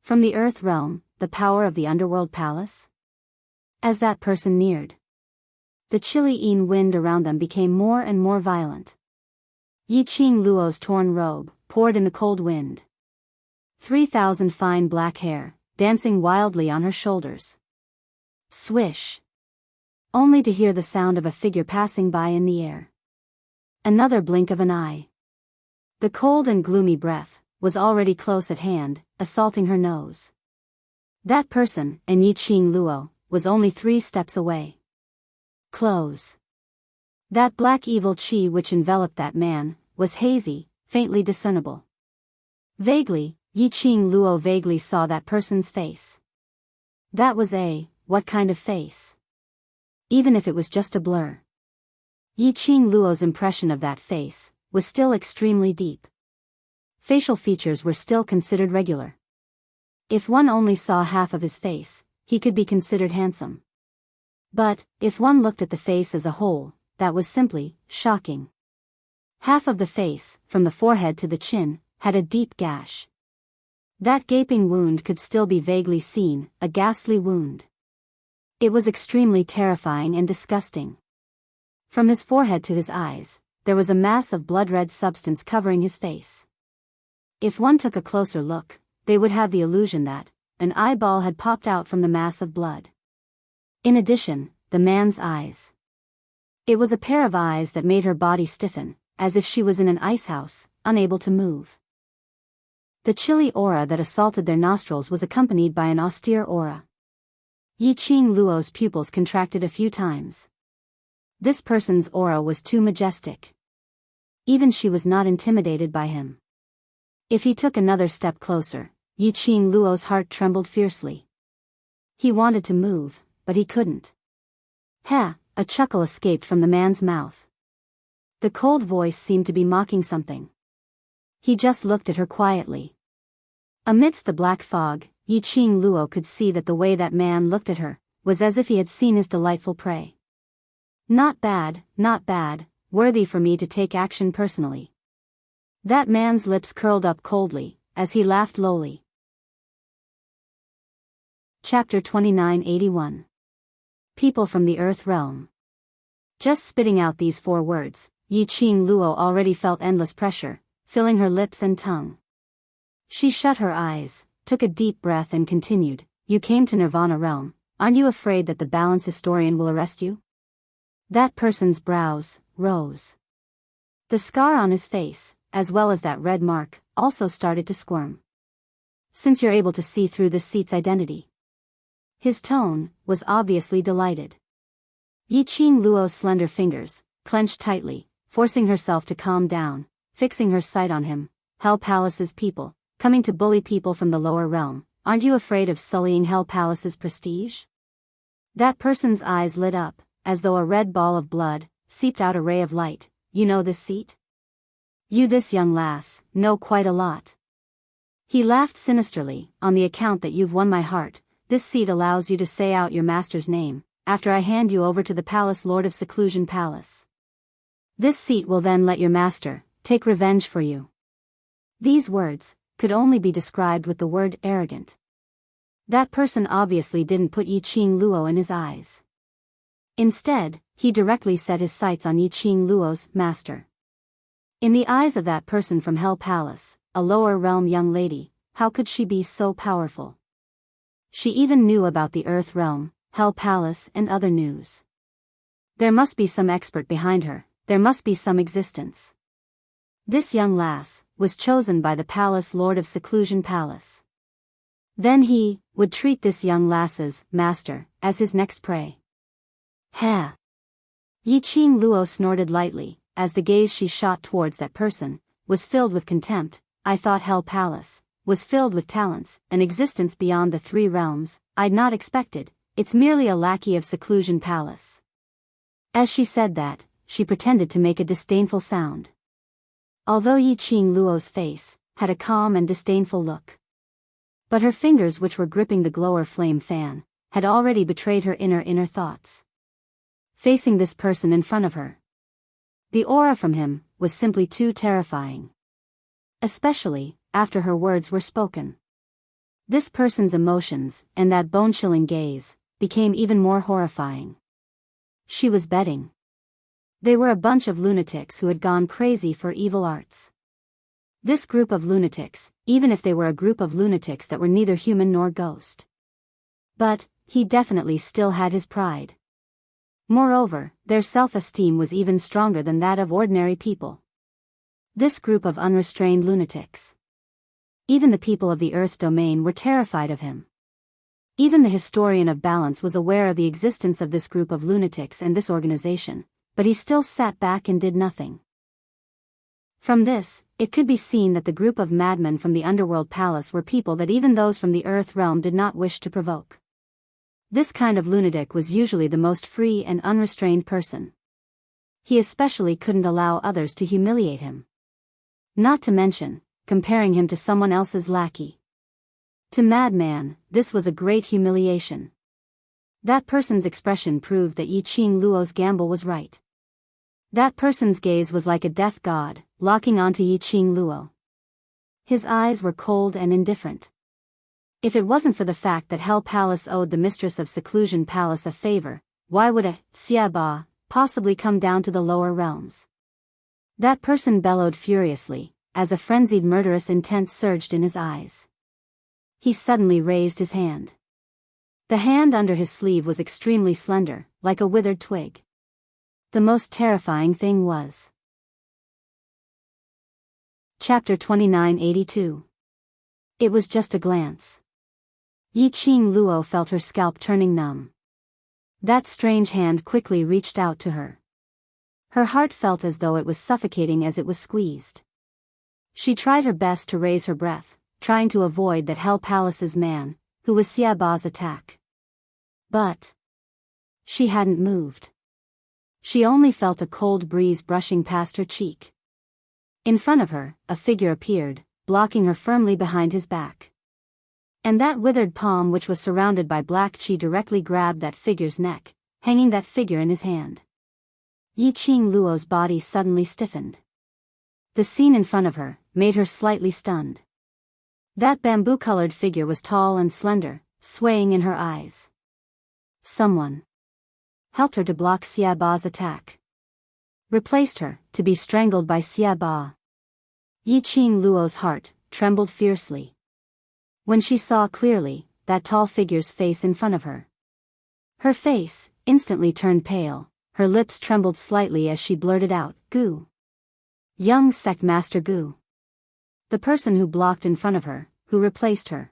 from the Earth realm, the power of the Underworld Palace? As that person neared, the chilly wind around them became more and more violent. Yiqing Luo's torn robe poured in the cold wind. 3,000 fine black hair, dancing wildly on her shoulders. Swish. Only to hear the sound of a figure passing by in the air. Another blink of an eye. The cold and gloomy breath was already close at hand, assaulting her nose. That person, and Yiqing Luo, was only 3 steps away. Close. That black evil qi which enveloped that man was hazy, faintly discernible. Vaguely, Yiqing Luo vaguely saw that person's face. That was what kind of face? Even if it was just a blur. Yiqing Luo's impression of that face was still extremely deep. Facial features were still considered regular. If one only saw half of his face, he could be considered handsome. But, if one looked at the face as a whole, that was simply shocking. Half of the face, from the forehead to the chin, had a deep gash. That gaping wound could still be vaguely seen, a ghastly wound. It was extremely terrifying and disgusting. From his forehead to his eyes, there was a mass of blood-red substance covering his face. If one took a closer look, they would have the illusion that, an eyeball had popped out from the mass of blood. In addition, the man's eyes. It was a pair of eyes that made her body stiffen, as if she was in an icehouse, unable to move. The chilly aura that assaulted their nostrils was accompanied by an austere aura. Yiqing Luo's pupils contracted a few times. This person's aura was too majestic. Even she was not intimidated by him. If he took another step closer, Yiqing Luo's heart trembled fiercely. He wanted to move, but he couldn't. "Heh," a chuckle escaped from the man's mouth. The cold voice seemed to be mocking something. He just looked at her quietly. Amidst the black fog, Yiqing Luo could see that the way that man looked at her was as if he had seen his delightful prey. Not bad, worthy for me to take action personally. That man's lips curled up coldly, as he laughed lowly. Chapter 2981. People from the Earth Realm. Just spitting out these 4 words, Yiqing Luo already felt endless pressure, filling her lips and tongue. She shut her eyes, took a deep breath and continued, "You came to Nirvana Realm, aren't you afraid that the balance historian will arrest you?" That person's brows rose. The scar on his face, as well as that red mark, also started to squirm. "Since you're able to see through this seat's identity." His tone was obviously delighted. Yiqing Luo's slender fingers clenched tightly, forcing herself to calm down, fixing her sight on him. "Hell Palace's people, coming to bully people from the lower realm, aren't you afraid of sullying Hell Palace's prestige?" That person's eyes lit up, as though a red ball of blood seeped out a ray of light. "You know this seat? You, this young lass, know quite a lot." He laughed sinisterly. "On the account that you've won my heart, this seat allows you to say out your master's name, after I hand you over to the Palace Lord of Seclusion Palace. This seat will then let your master take revenge for you." These words could only be described with the word arrogant. That person obviously didn't put Yiqing Luo in his eyes. Instead, he directly set his sights on Yiqing Luo's master. In the eyes of that person from Hell Palace, a lower realm young lady, how could she be so powerful? She even knew about the Earth Realm, Hell Palace and other news. There must be some expert behind her, there must be some existence. This young lass was chosen by the Palace Lord of Seclusion Palace. Then he would treat this young lass's master as his next prey. "Heh." Yiqing Luo snorted lightly, as the gaze she shot towards that person was filled with contempt. "I thought Hell Palace was filled with talents, an existence beyond the 3 realms. I'd not expected, it's merely a lackey of Seclusion Palace." As she said that, she pretended to make a disdainful sound. Although Yiqing Luo's face had a calm and disdainful look. But her fingers, which were gripping the glower flame fan, had already betrayed her inner thoughts. Facing this person in front of her, the aura from him was simply too terrifying. Especially after her words were spoken. This person's emotions, and that bone-chilling gaze, became even more horrifying. She was betting. They were a bunch of lunatics who had gone crazy for evil arts. This group of lunatics, even if they were a group of lunatics that were neither human nor ghost. But he definitely still had his pride. Moreover, their self-esteem was even stronger than that of ordinary people. This group of unrestrained lunatics. Even the people of the Earth domain were terrified of him. Even the historian of balance was aware of the existence of this group of lunatics and this organization, but he still sat back and did nothing. From this, it could be seen that the group of madmen from the Underworld Palace were people that even those from the Earth realm did not wish to provoke. This kind of lunatic was usually the most free and unrestrained person. He especially couldn't allow others to humiliate him. Not to mention, comparing him to someone else's lackey. To Madman, this was a great humiliation. That person's expression proved that Yiqing Luo's gamble was right. That person's gaze was like a death god, locking onto Yiqing Luo. His eyes were cold and indifferent. If it wasn't for the fact that Hell Palace owed the mistress of Seclusion Palace a favor, why would a Xiaba possibly come down to the lower realms? That person bellowed furiously, as a frenzied murderous intent surged in his eyes. He suddenly raised his hand. The hand under his sleeve was extremely slender, like a withered twig. The most terrifying thing was. Chapter 2982. It was just a glance. Yi-Ching Luo felt her scalp turning numb. That strange hand quickly reached out to her. Her heart felt as though it was suffocating as it was squeezed. She tried her best to raise her breath, trying to avoid that Hell Palace's man, who was Xia Ba's attack. But she hadn't moved. She only felt a cold breeze brushing past her cheek. In front of her, a figure appeared, blocking her firmly behind his back. And that withered palm which was surrounded by black chi directly grabbed that figure's neck, hanging that figure in his hand. Yi-Ching Luo's body suddenly stiffened. The scene in front of her made her slightly stunned. That bamboo-colored figure was tall and slender, swaying in her eyes. Someone helped her to block Xia Ba's attack. Replaced her, to be strangled by Xia Ba. Yi-Ching Luo's heart trembled fiercely when she saw clearly that tall figure's face in front of her. Her face instantly turned pale, her lips trembled slightly as she blurted out, "Gu." Young Sect Master Gu. The person who blocked in front of her, who replaced her.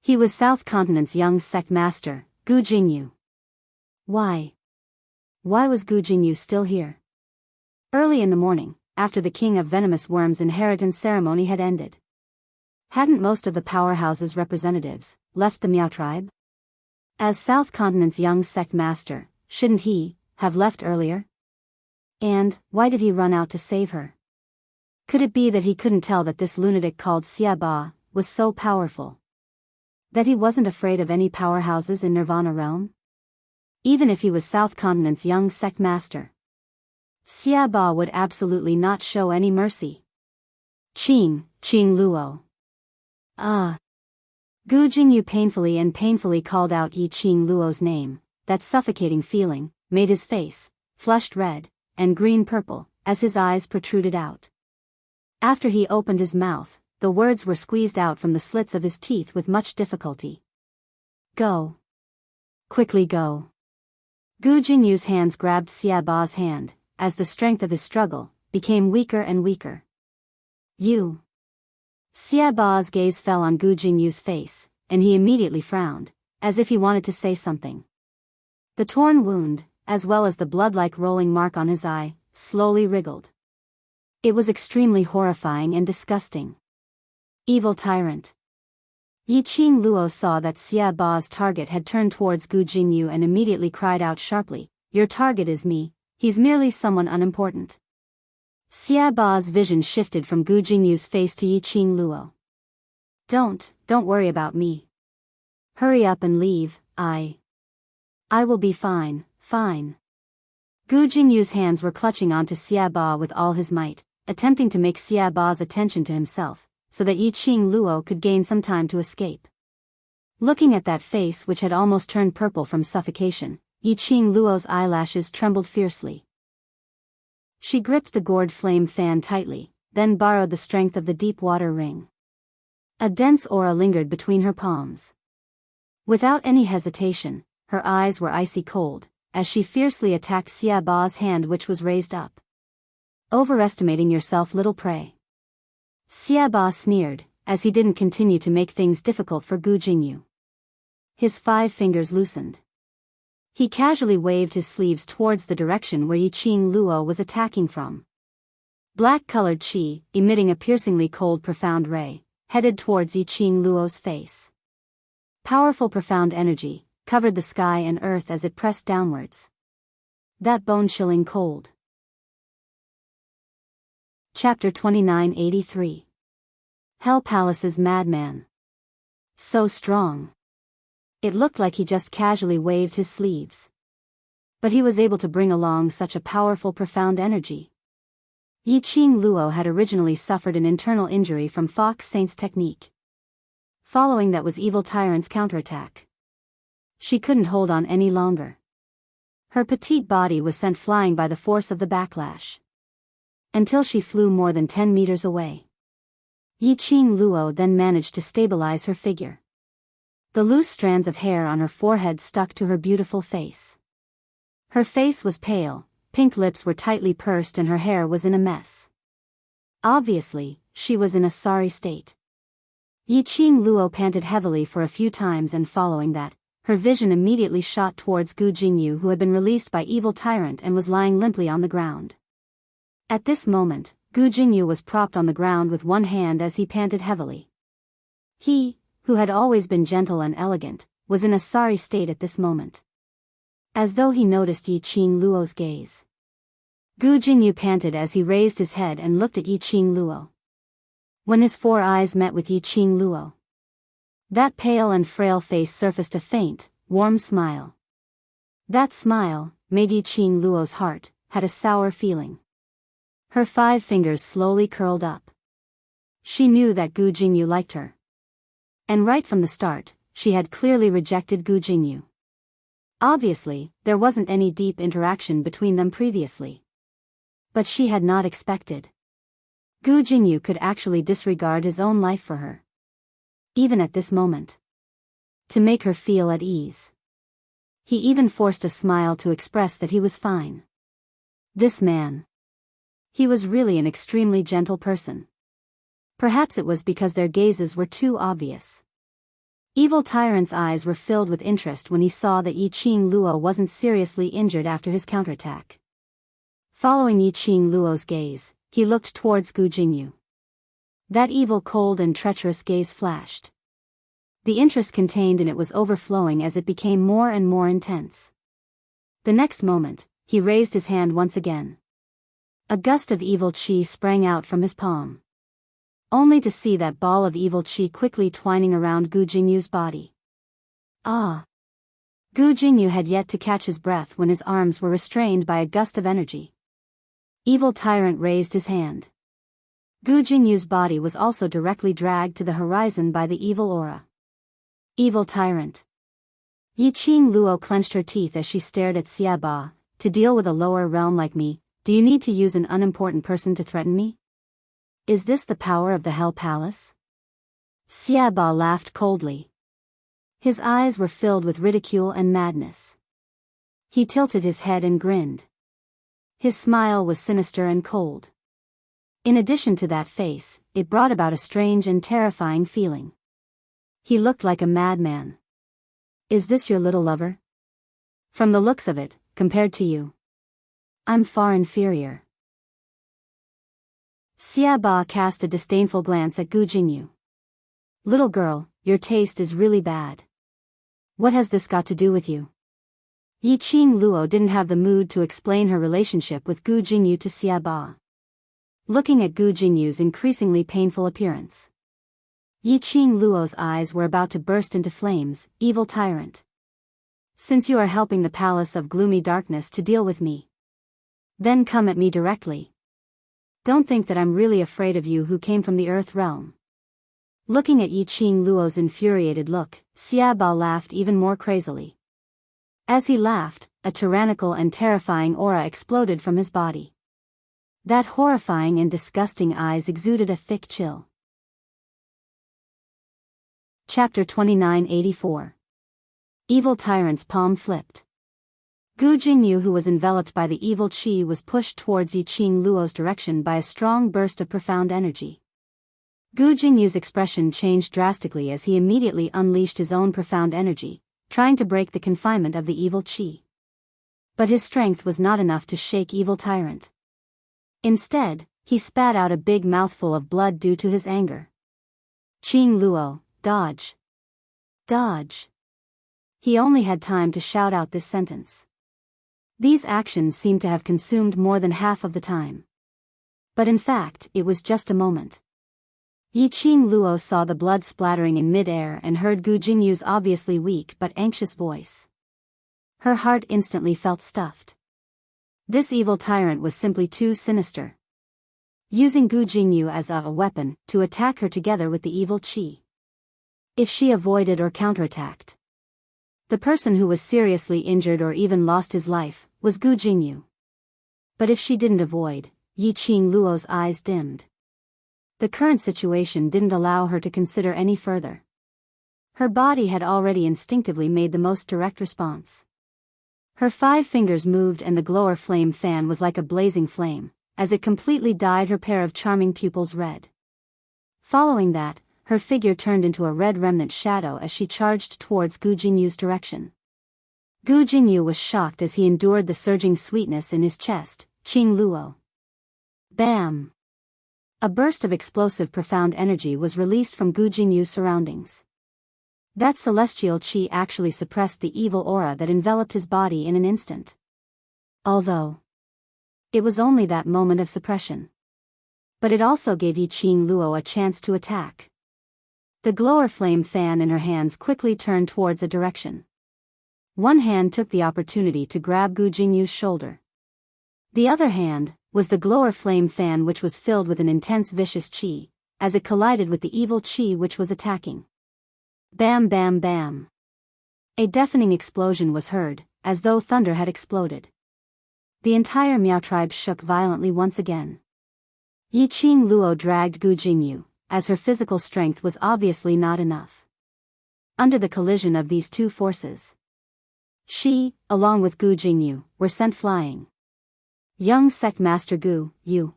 He was South Continent's young Sect Master, Gu Jingyu. Why was Gu Jingyu still here? Early in the morning, after the King of Venomous Worms' inheritance ceremony had ended. Hadn't most of the powerhouse's representatives left the Miao tribe? As South Continent's young Sect Master, shouldn't he have left earlier? And why did he run out to save her? Could it be that he couldn't tell that this lunatic called Xia Ba was so powerful? That he wasn't afraid of any powerhouses in Nirvana Realm? Even if he was South Continent's young Sect Master, Xia Ba would absolutely not show any mercy. Ching Luo. Gu Jingyu painfully called out Yi-Ching Luo's name. That suffocating feeling made his face flushed red and green-purple as his eyes protruded out. After he opened his mouth, the words were squeezed out from the slits of his teeth with much difficulty. Go. Quickly go. Gu Jingyu's hands grabbed Xia Ba's hand, as the strength of his struggle became weaker and weaker. You. Xia Ba's gaze fell on Gu Jingyu's face, and he immediately frowned, as if he wanted to say something. The torn wound, as well as the blood-like rolling mark on his eye, slowly wriggled. It was extremely horrifying and disgusting. Evil tyrant. Yi-Ching Luo saw that Xia Ba's target had turned towards Gu Jingyu and immediately cried out sharply, "Your target is me, he's merely someone unimportant." Xia Ba's vision shifted from Gu Jingyu's face to Yi-Ching Luo. Don't worry about me. Hurry up and leave, I will be fine. Gu Jingyu's hands were clutching onto Xia Ba with all his might, attempting to make Xia Ba's attention to himself, so that Yi-Ching Luo could gain some time to escape. Looking at that face which had almost turned purple from suffocation, Yi-Ching Luo's eyelashes trembled fiercely. She gripped the gourd flame fan tightly, then borrowed the strength of the deep water ring. A dense aura lingered between her palms. Without any hesitation, her eyes were icy cold, as she fiercely attacked Xia Ba's hand which was raised up. Overestimating yourself, little prey. Xia Ba sneered, as he didn't continue to make things difficult for Gu Jingyu. His 5 fingers loosened. He casually waved his sleeves towards the direction where Yi-Ching Luo was attacking from. Black-colored chi, emitting a piercingly cold profound ray, headed towards Yi-Ching Luo's face. Powerful profound energy covered the sky and earth as it pressed downwards. That bone-chilling cold. Chapter 2983. Hell Palace's Madman. So strong. It looked like he just casually waved his sleeves. But he was able to bring along such a powerful profound energy. Yi-Ching Luo had originally suffered an internal injury from Fox Saint's technique. Following that was Evil Tyrant's counterattack. She couldn't hold on any longer. Her petite body was sent flying by the force of the backlash. Until she flew more than 10 meters away. Yi Qing Luo then managed to stabilize her figure. The loose strands of hair on her forehead stuck to her beautiful face. Her face was pale, pink lips were tightly pursed and her hair was in a mess. Obviously, she was in a sorry state. Yi Qing Luo panted heavily for a few times and following that, her vision immediately shot towards Gu Jingyu who had been released by Evil Tyrant and was lying limply on the ground. At this moment, Gu Jingyu was propped on the ground with one hand as he panted heavily. He, who had always been gentle and elegant, was in a sorry state at this moment. As though he noticed Yi Qing Luo's gaze. Gu Jingyu panted as he raised his head and looked at Yi Qing Luo. When his 4 eyes met with Yi Qing Luo, that pale and frail face surfaced a faint, warm smile. That smile, made Yi Qing Luo's heart, had a sour feeling. Her 5 fingers slowly curled up. She knew that Gu Jingyu liked her. And right from the start, she had clearly rejected Gu Jingyu. Obviously, there wasn't any deep interaction between them previously. But she had not expected Gu Jingyu could actually disregard his own life for her. Even at this moment. To make her feel at ease. He even forced a smile to express that he was fine. This man. He was really an extremely gentle person. Perhaps it was because their gazes were too obvious. Evil Tyrant's eyes were filled with interest when he saw that Yi Qing Luo wasn't seriously injured after his counterattack. Following Yi Qing Luo's gaze, he looked towards Gu Jingyu. That evil, cold and treacherous gaze flashed. The interest contained in it was overflowing as it became more and more intense. The next moment, he raised his hand once again. A gust of evil qi sprang out from his palm. Only to see that ball of evil qi quickly twining around Gu Jingyu's body. Ah! Gu Jingyu had yet to catch his breath when his arms were restrained by a gust of energy. Evil Tyrant raised his hand. Gu Jingyu's body was also directly dragged to the horizon by the evil aura. Evil Tyrant. Yi Qing Luo clenched her teeth as she stared at Xia Ba. To deal with a lower realm like me, do you need to use an unimportant person to threaten me? Is this the power of the Hell Palace? Xia Ba laughed coldly. His eyes were filled with ridicule and madness. He tilted his head and grinned. His smile was sinister and cold. In addition to that face, it brought about a strange and terrifying feeling. He looked like a madman. Is this your little lover? From the looks of it, compared to you, I'm far inferior. Xia Ba cast a disdainful glance at Gu Jingyu. Little girl, your taste is really bad. What has this got to do with you? Yi Qing Luo didn't have the mood to explain her relationship with Gu Jingyu to Xia Ba. Looking at Gu Jingyu's increasingly painful appearance, Yi Qing Luo's eyes were about to burst into flames. Evil Tyrant. Since you are helping the Palace of Gloomy Darkness to deal with me, then come at me directly. Don't think that I'm really afraid of you who came from the Earth Realm. Looking at Yi Qing Luo's infuriated look, Xia Ba laughed even more crazily. As he laughed, a tyrannical and terrifying aura exploded from his body. That horrifying and disgusting eyes exuded a thick chill. Chapter 2984. Evil Tyrant's palm flipped. Gu Jingyu, who was enveloped by the evil qi, was pushed towards Yi Qing Luo's direction by a strong burst of profound energy. Gu Jingyu's expression changed drastically as he immediately unleashed his own profound energy, trying to break the confinement of the evil qi. But his strength was not enough to shake Evil Tyrant. Instead, he spat out a big mouthful of blood due to his anger. Qing Luo, dodge. Dodge. He only had time to shout out this sentence. These actions seemed to have consumed more than half of the time. But in fact, it was just a moment. Yi Qing Luo saw the blood splattering in mid-air and heard Gu Jingyu's obviously weak but anxious voice. Her heart instantly felt stuffed. This evil tyrant was simply too sinister. Using Gu Jingyu as a weapon to attack her together with the evil qi. If she avoided or counterattacked, the person who was seriously injured or even lost his life was Gu Jingyu. But if she didn't avoid, Yi Qing Luo's eyes dimmed. The current situation didn't allow her to consider any further. Her body had already instinctively made the most direct response. Her 5 fingers moved and the glower flame fan was like a blazing flame, as it completely dyed her pair of charming pupils red. Following that, her figure turned into a red remnant shadow as she charged towards Gu Jingyu's direction. Gu Jingyu was shocked as he endured the surging sweetness in his chest. Qing Luo. Bam! A burst of explosive profound energy was released from Gu Jingyu's surroundings. That celestial qi actually suppressed the evil aura that enveloped his body in an instant. Although it was only that moment of suppression. But it also gave Yi Qing Luo a chance to attack. The glower flame fan in her hands quickly turned towards a direction. One hand took the opportunity to grab Gu Jingyu's shoulder. The other hand was the glower flame fan, which was filled with an intense vicious qi, as it collided with the evil qi which was attacking. Bam bam bam. A deafening explosion was heard, as though thunder had exploded. The entire Miao tribe shook violently once again. Yi Qing Luo dragged Gu Jingyu, as her physical strength was obviously not enough. Under the collision of these two forces, she, along with Gu Jingyu, were sent flying. Young sect master Gu,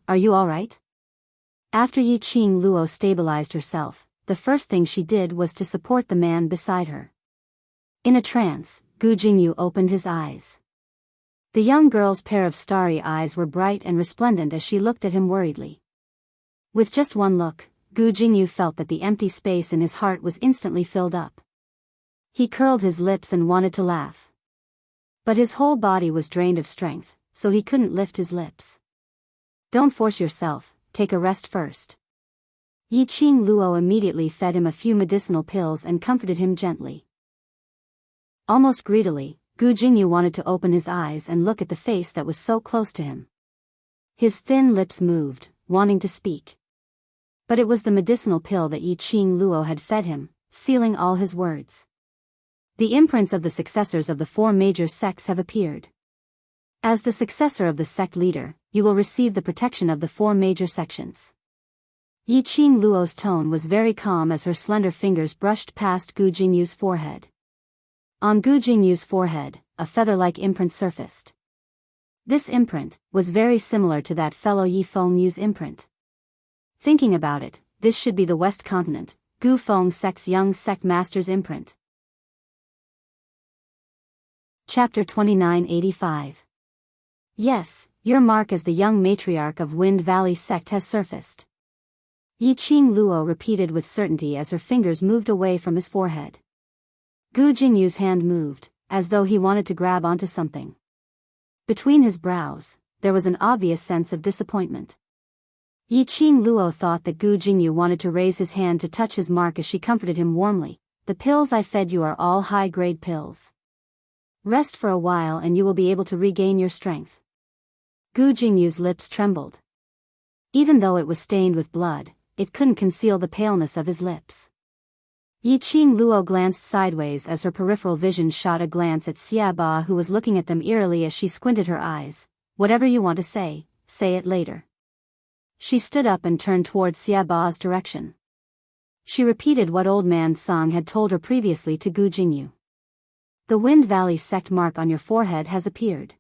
are you alright? After Yi Qing Luo stabilized herself, the first thing she did was to support the man beside her. In a trance, Gu Jingyu opened his eyes. The young girl's pair of starry eyes were bright and resplendent as she looked at him worriedly. With just one look, Gu Jingyu felt that the empty space in his heart was instantly filled up. He curled his lips and wanted to laugh. But his whole body was drained of strength, so he couldn't lift his lips. Don't force yourself, take a rest first. Yi Qing Luo immediately fed him a few medicinal pills and comforted him gently. Almost greedily, Gu Jingyu wanted to open his eyes and look at the face that was so close to him. His thin lips moved, wanting to speak. But it was the medicinal pill that Yi Qing Luo had fed him, sealing all his words. The imprints of the successors of the 4 major sects have appeared. As the successor of the sect leader, you will receive the protection of the 4 major sections. Yi Qing Luo's tone was very calm as her slender fingers brushed past Gu Jingyu's forehead. On Gu Jingyu's forehead, a feather-like imprint surfaced. This imprint was very similar to that fellow Yi Fengyu's imprint. Thinking about it, this should be the West Continent, Gu Feng sect's young sect master's imprint. Chapter 2985. Yes, your mark as the young matriarch of Wind Valley sect has surfaced. Yi Qing Luo repeated with certainty as her fingers moved away from his forehead. Gu Jingyu's hand moved, as though he wanted to grab onto something. Between his brows, there was an obvious sense of disappointment. Yi Qing Luo thought that Gu Jingyu wanted to raise his hand to touch his mark as she comforted him warmly. The pills I fed you are all high-grade pills. Rest for a while and you will be able to regain your strength. Gu Jingyu's lips trembled. Even though it was stained with blood, it couldn't conceal the paleness of his lips. Yi Qing Luo glanced sideways as her peripheral vision shot a glance at Xia Ba, who was looking at them eerily as she squinted her eyes. Whatever you want to say it later. She stood up and turned towards Xia Ba's direction. She repeated what old man Song had told her previously to Gu Jingyu. The Wind Valley sect mark on your forehead has appeared.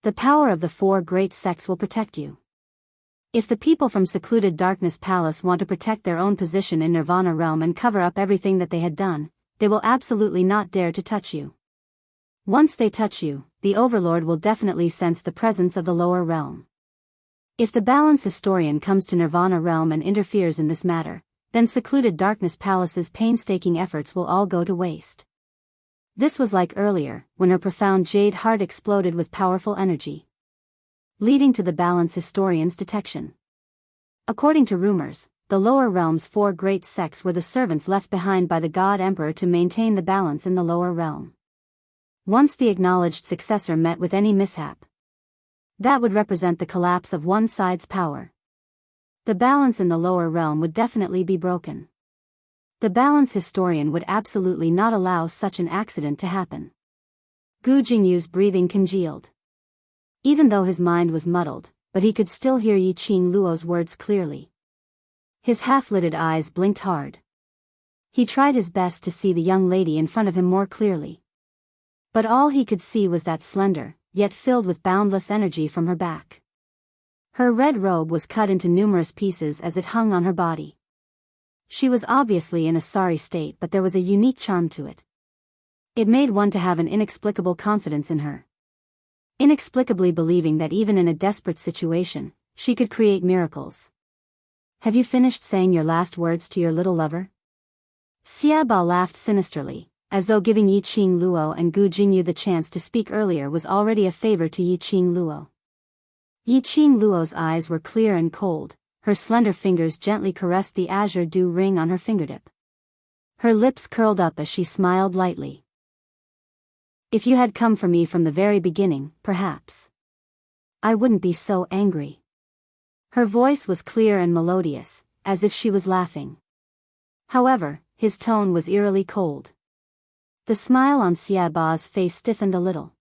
The power of the 4 great sects will protect you. If the people from secluded Darkness Palace want to protect their own position in Nirvana Realm and cover up everything that they had done, they will absolutely not dare to touch you. Once they touch you, the Overlord will definitely sense the presence of the lower realm. If the Balance Historian comes to Nirvana Realm and interferes in this matter, then secluded Darkness Palace's painstaking efforts will all go to waste. This was like earlier, when her profound jade heart exploded with powerful energy, leading to the Balance Historian's detection. According to rumors, the lower realm's 4 great sects were the servants left behind by the God Emperor to maintain the balance in the lower realm. Once the acknowledged successor met with any mishap, that would represent the collapse of one side's power. The balance in the lower realm would definitely be broken. The Balance Historian would absolutely not allow such an accident to happen. Gu Jingyu's breathing congealed. Even though his mind was muddled, but he could still hear Yi Qing Luo's words clearly. His half-lidded eyes blinked hard. He tried his best to see the young lady in front of him more clearly. But all he could see was that slender, yet filled with boundless energy from her back. Her red robe was cut into numerous pieces as it hung on her body. She was obviously in a sorry state, but there was a unique charm to it. It made one to have an inexplicable confidence in her. Inexplicably believing that even in a desperate situation, she could create miracles. Have you finished saying your last words to your little lover? Xia Ba laughed sinisterly, as though giving Yi Qing Luo and Gu Jingyu the chance to speak earlier was already a favor to Yi Qing Luo. Yi Qing Luo's eyes were clear and cold, her slender fingers gently caressed the azure dew ring on her fingertip. Her lips curled up as she smiled lightly. If you had come for me from the very beginning, perhaps I wouldn't be so angry. Her voice was clear and melodious, as if she was laughing. However, his tone was eerily cold. The smile on Xia Ba's face stiffened a little.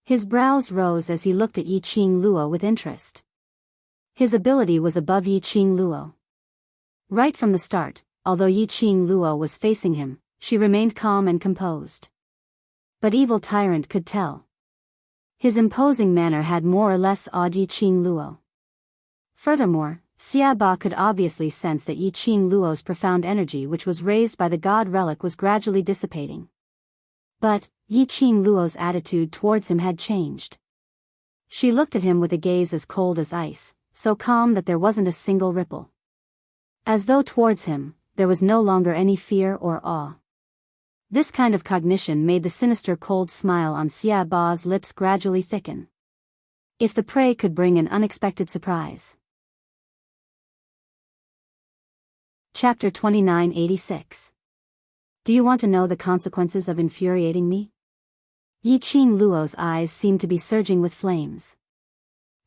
His brows rose as he looked at Yi Qing Luo with interest. His ability was above Yi Qing Luo. Right from the start, although Yi Qing Luo was facing him, she remained calm and composed. But Evil Tyrant could tell. His imposing manner had more or less awed Yi Qing Luo. Furthermore, Xia Ba could obviously sense that Yi Qing Luo's profound energy, which was raised by the god relic, was gradually dissipating. But Yi Qing Luo's attitude towards him had changed. She looked at him with a gaze as cold as ice, so calm that there wasn't a single ripple. As though towards him, there was no longer any fear or awe. This kind of cognition made the sinister cold smile on Xia Ba's lips gradually thicken. If the prey could bring an unexpected surprise. Chapter 2986. Do you want to know the consequences of infuriating me? Yi Qing Luo's eyes seemed to be surging with flames.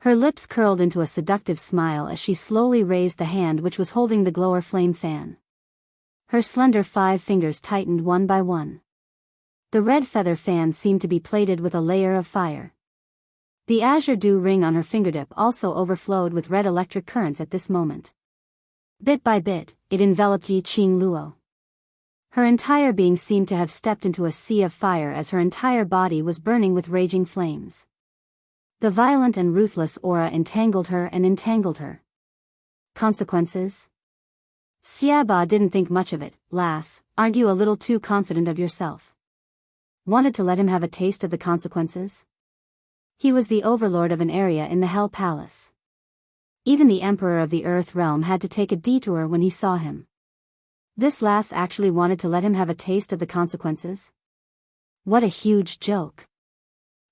Her lips curled into a seductive smile as she slowly raised the hand which was holding the glower flame fan. Her slender 5 fingers tightened one by one. The red feather fan seemed to be plated with a layer of fire. The azure dew ring on her fingertip also overflowed with red electric currents at this moment. Bit by bit, it enveloped Yi Qing Luo. Her entire being seemed to have stepped into a sea of fire as her entire body was burning with raging flames. The violent and ruthless aura entangled her and entangled her. Consequences? Xia Ba didn't think much of it. Lass, aren't you a little too confident of yourself? Wanted to let him have a taste of the consequences? He was the overlord of an area in the Hell Palace. Even the Emperor of the Earth Realm had to take a detour when he saw him. This lass actually wanted to let him have a taste of the consequences? What a huge joke.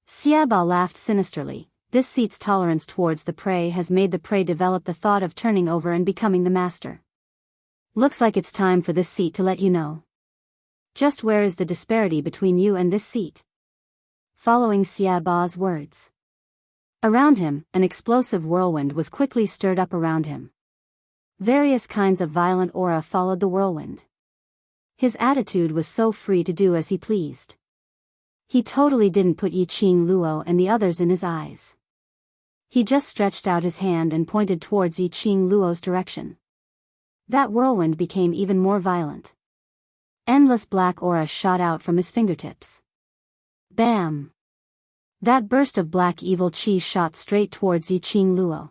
Xia Ba laughed sinisterly. This seat's tolerance towards the prey has made the prey develop the thought of turning over and becoming the master. Looks like it's time for this seat to let you know. Just where is the disparity between you and this seat? Following Xia Ba's words. Around him, an explosive whirlwind was quickly stirred up around him. Various kinds of violent aura followed the whirlwind. His attitude was so free to do as he pleased. He totally didn't put Yi Qing Luo and the others in his eyes. He just stretched out his hand and pointed towards Yi Qing Luo's direction. That whirlwind became even more violent. Endless black aura shot out from his fingertips. Bam! That burst of black evil chi shot straight towards Yi Qing Luo.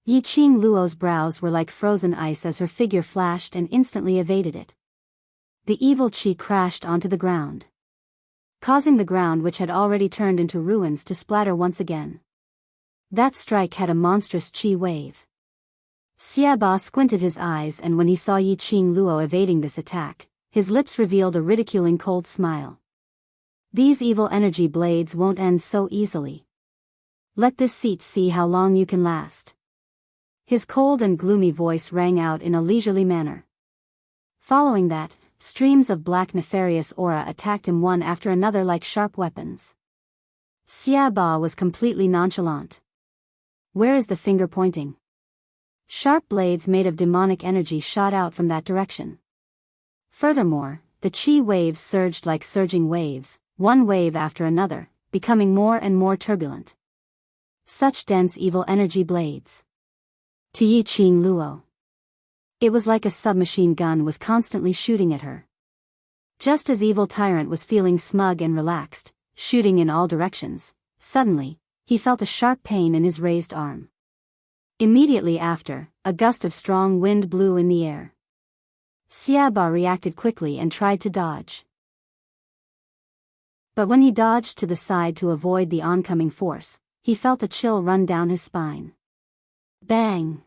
Yi Qing Luo's brows were like frozen ice as her figure flashed and instantly evaded it. The evil chi crashed onto the ground, causing the ground, which had already turned into ruins, to splatter once again. That strike had a monstrous chi wave. Xia Ba squinted his eyes, and when he saw Yi Qing Luo evading this attack, his lips revealed a ridiculing cold smile. These evil energy blades won't end so easily. Let this seat see how long you can last. His cold and gloomy voice rang out in a leisurely manner. Following that, streams of black nefarious aura attacked him one after another like sharp weapons. Xia Ba was completely nonchalant. Where is the finger pointing? Sharp blades made of demonic energy shot out from that direction. Furthermore, the chi waves surged like surging waves, one wave after another, becoming more and more turbulent. Such dense evil energy blades. To Yi Qing Luo. It was like a submachine gun was constantly shooting at her. Just as evil tyrant was feeling smug and relaxed, shooting in all directions, suddenly, he felt a sharp pain in his raised arm. Immediately after, a gust of strong wind blew in the air. Xiaba reacted quickly and tried to dodge. But when he dodged to the side to avoid the oncoming force, he felt a chill run down his spine. Bang!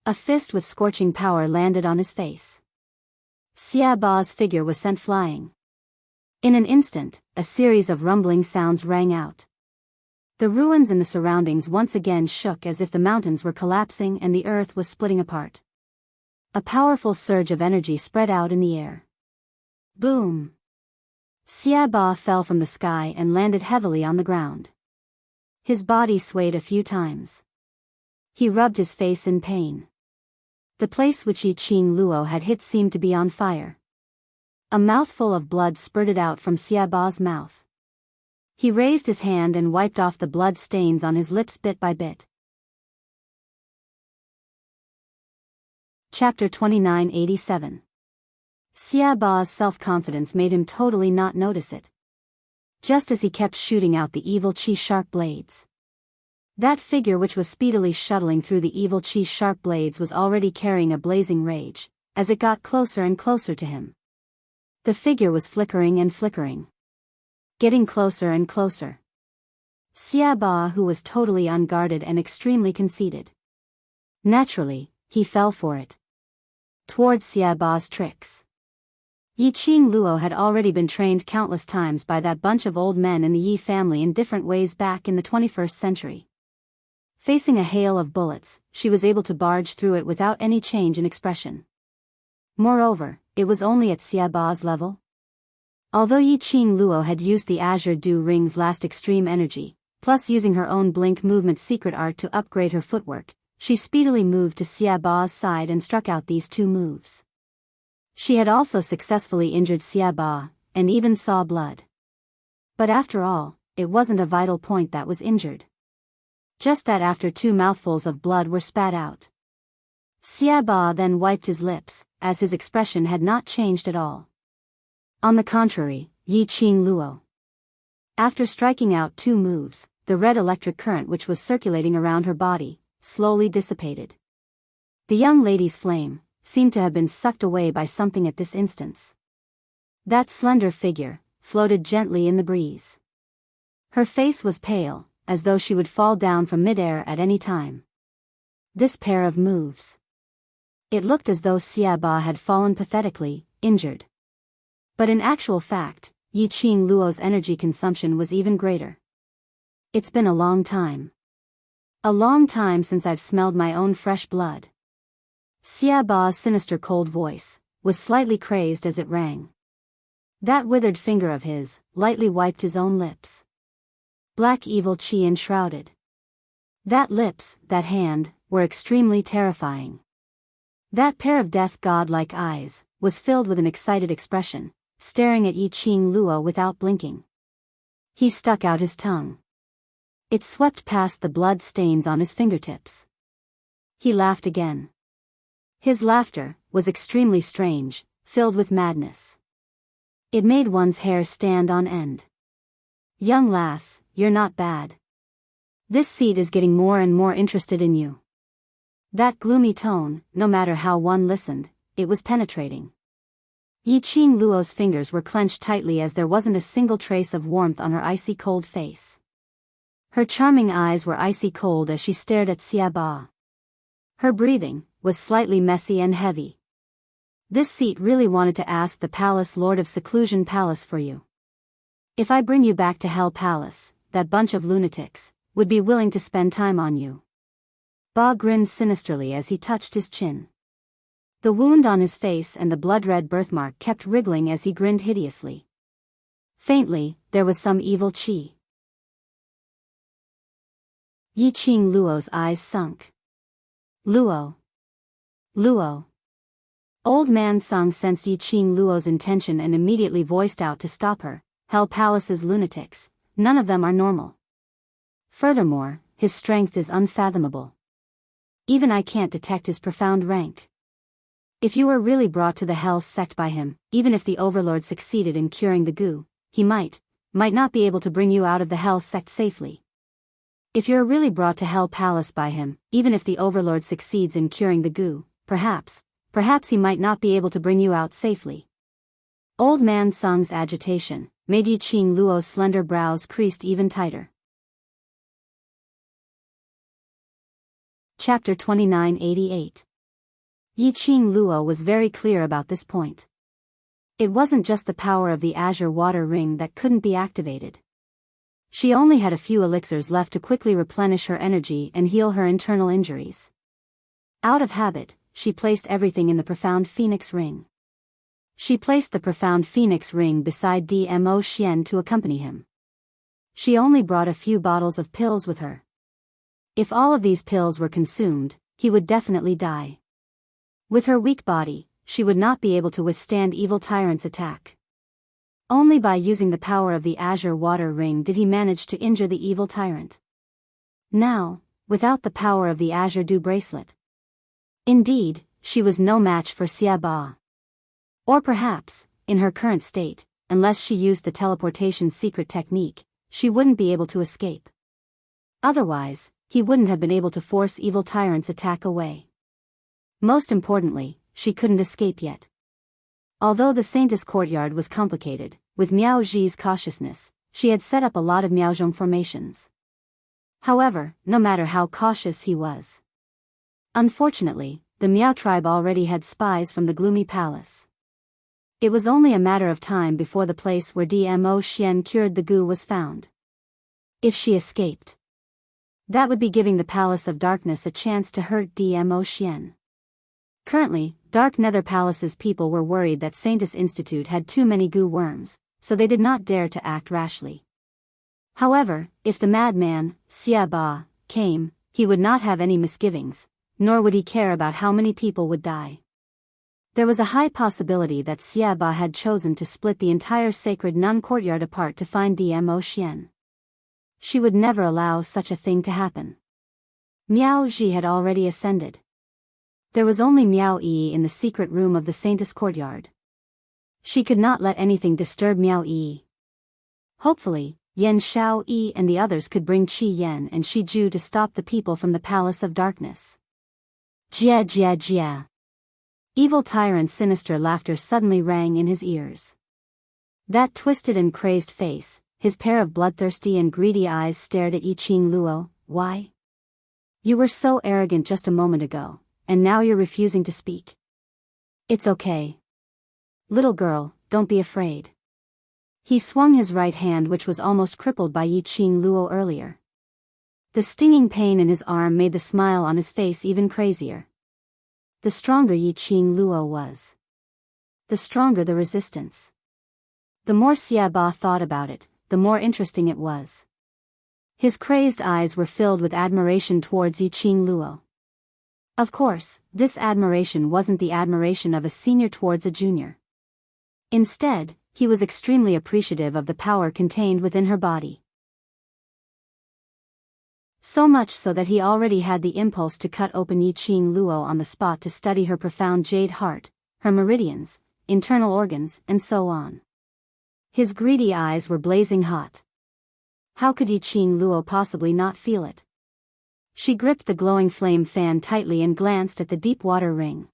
A fist with scorching power landed on his face. Xiaba's figure was sent flying. In an instant, a series of rumbling sounds rang out. The ruins in the surroundings once again shook as if the mountains were collapsing and the earth was splitting apart. A powerful surge of energy spread out in the air. Boom! Xiaba fell from the sky and landed heavily on the ground. His body swayed a few times. He rubbed his face in pain. The place which Yi Qing Luo had hit seemed to be on fire. A mouthful of blood spurted out from Xiaba's mouth. He raised his hand and wiped off the blood stains on his lips bit by bit. Chapter 2987. Xiaba's self-confidence made him totally not notice it. Just as he kept shooting out the evil Qi sharp blades. That figure which was speedily shuttling through the evil Qi's sharp blades was already carrying a blazing rage, as it got closer and closer to him. The figure was flickering and flickering. Getting closer and closer. Xiaba, who was totally unguarded and extremely conceited. Naturally, he fell for it. Towards Xiaba's tricks. Yi Qing Luo had already been trained countless times by that bunch of old men in the Yi family in different ways back in the 21st century. Facing a hail of bullets, she was able to barge through it without any change in expression. Moreover, it was only at Xiaba's level. Although Yi Qing Luo had used the Azure Dew Ring's last extreme energy, plus using her own blink movement secret art to upgrade her footwork, she speedily moved to Xiaba's side and struck out these two moves. She had also successfully injured Xiaba, and even saw blood. But after all, it wasn't a vital point that was injured. Just that after two mouthfuls of blood were spat out. Xiaba then wiped his lips, as his expression had not changed at all. On the contrary, Yi Qing Luo. After striking out two moves, the red electric current which was circulating around her body, slowly dissipated. The young lady's flame seemed to have been sucked away by something at this instance. That slender figure floated gently in the breeze. Her face was pale, as though she would fall down from midair at any time. This pair of moves. It looked as though Xiaba had fallen pathetically, injured. But in actual fact, Yi Qing Luo's energy consumption was even greater. It's been a long time. A long time since I've smelled my own fresh blood. Xiaba's sinister cold voice was slightly crazed as it rang. That withered finger of his lightly wiped his own lips. Black evil Qi enshrouded. That lips, that hand, were extremely terrifying. That pair of death god-like eyes was filled with an excited expression, staring at Yi Qing Luo without blinking. He stuck out his tongue. It swept past the blood stains on his fingertips. He laughed again. His laughter was extremely strange, filled with madness. It made one's hair stand on end. Young lass, you're not bad. This seat is getting more and more interested in you. That gloomy tone, no matter how one listened, it was penetrating. Yi Qing Luo's fingers were clenched tightly as there wasn't a single trace of warmth on her icy cold face. Her charming eyes were icy cold as she stared at Xiaba. Her breathing was slightly messy and heavy. This seat really wanted to ask the Palace Lord of Seclusion Palace for you. If I bring you back to Hell Palace, that bunch of lunatics would be willing to spend time on you. Ba grinned sinisterly as he touched his chin. The wound on his face and the blood-red birthmark kept wriggling as he grinned hideously. Faintly, there was some evil Qi. Yi Qing Luo's eyes sunk. Luo. Luo. Old man Song sensed Yi Qing Luo's intention and immediately voiced out to stop her. Hell Palace's lunatics, none of them are normal. Furthermore, his strength is unfathomable. Even I can't detect his profound rank. If you were really brought to the hell sect by him, even if the overlord succeeded in curing the goo, he might not be able to bring you out of the hell sect safely. If you're really brought to Hell Palace by him, even if the overlord succeeds in curing the goo, perhaps he might not be able to bring you out safely. Old Man Song's agitation made Yi Qing Luo's slender brows creased even tighter. Chapter 2988. Yi Qing Luo was very clear about this point. It wasn't just the power of the azure water ring that couldn't be activated. She only had a few elixirs left to quickly replenish her energy and heal her internal injuries. Out of habit, she placed everything in the profound phoenix ring. She placed the profound phoenix ring beside Dmo Xian to accompany him. She only brought a few bottles of pills with her. If all of these pills were consumed, he would definitely die. With her weak body, she would not be able to withstand Evil Tyrant's attack. Only by using the power of the azure water ring did he manage to injure the Evil Tyrant. Now, without the power of the azure dew bracelet. Indeed, she was no match for Xia Ba. Or perhaps, in her current state, unless she used the teleportation secret technique, she wouldn't be able to escape. Otherwise, he wouldn't have been able to force Evil Tyrant's attack away. Most importantly, she couldn't escape yet. Although the Saintess courtyard was complicated, with Miao Zhi's cautiousness, she had set up a lot of Miaozhong formations. However, no matter how cautious he was. Unfortunately, the Miao tribe already had spies from the gloomy palace. It was only a matter of time before the place where Dmo Xian cured the goo was found. If she escaped, that would be giving the Palace of Darkness a chance to hurt Dmo Xian. Currently, Dark Nether Palace's people were worried that Saintess Institute had too many goo worms, so they did not dare to act rashly. However, if the madman, Xia Ba, came, he would not have any misgivings, nor would he care about how many people would die. There was a high possibility that Xia Ba had chosen to split the entire sacred nun courtyard apart to find Dmo Xian. She would never allow such a thing to happen. Miao Zhi had already ascended. There was only Miao Yi in the secret room of the Saintess courtyard. She could not let anything disturb Miao Yi. Hopefully, Yan Xiao Yi and the others could bring Qi Yan and Shi Ju to stop the people from the Palace of Darkness. Jia jia jia. Evil Tyrant's sinister laughter suddenly rang in his ears. That twisted and crazed face, his pair of bloodthirsty and greedy eyes stared at Yi Qing Luo. Why? You were so arrogant just a moment ago, and now you're refusing to speak. It's okay. Little girl, don't be afraid. He swung his right hand, which was almost crippled by Yi Qing Luo earlier. The stinging pain in his arm made the smile on his face even crazier. The stronger Yi Qing Luo was, the stronger the resistance. The more Xia Ba thought about it, the more interesting it was. His crazed eyes were filled with admiration towards Yi Qing Luo. Of course, this admiration wasn't the admiration of a senior towards a junior. Instead, he was extremely appreciative of the power contained within her body. So much so that he already had the impulse to cut open Yi Qing Luo on the spot to study her profound jade heart, her meridians, internal organs, and so on. His greedy eyes were blazing hot. How could Yi Qing Luo possibly not feel it? She gripped the glowing flame fan tightly and glanced at the deep water ring.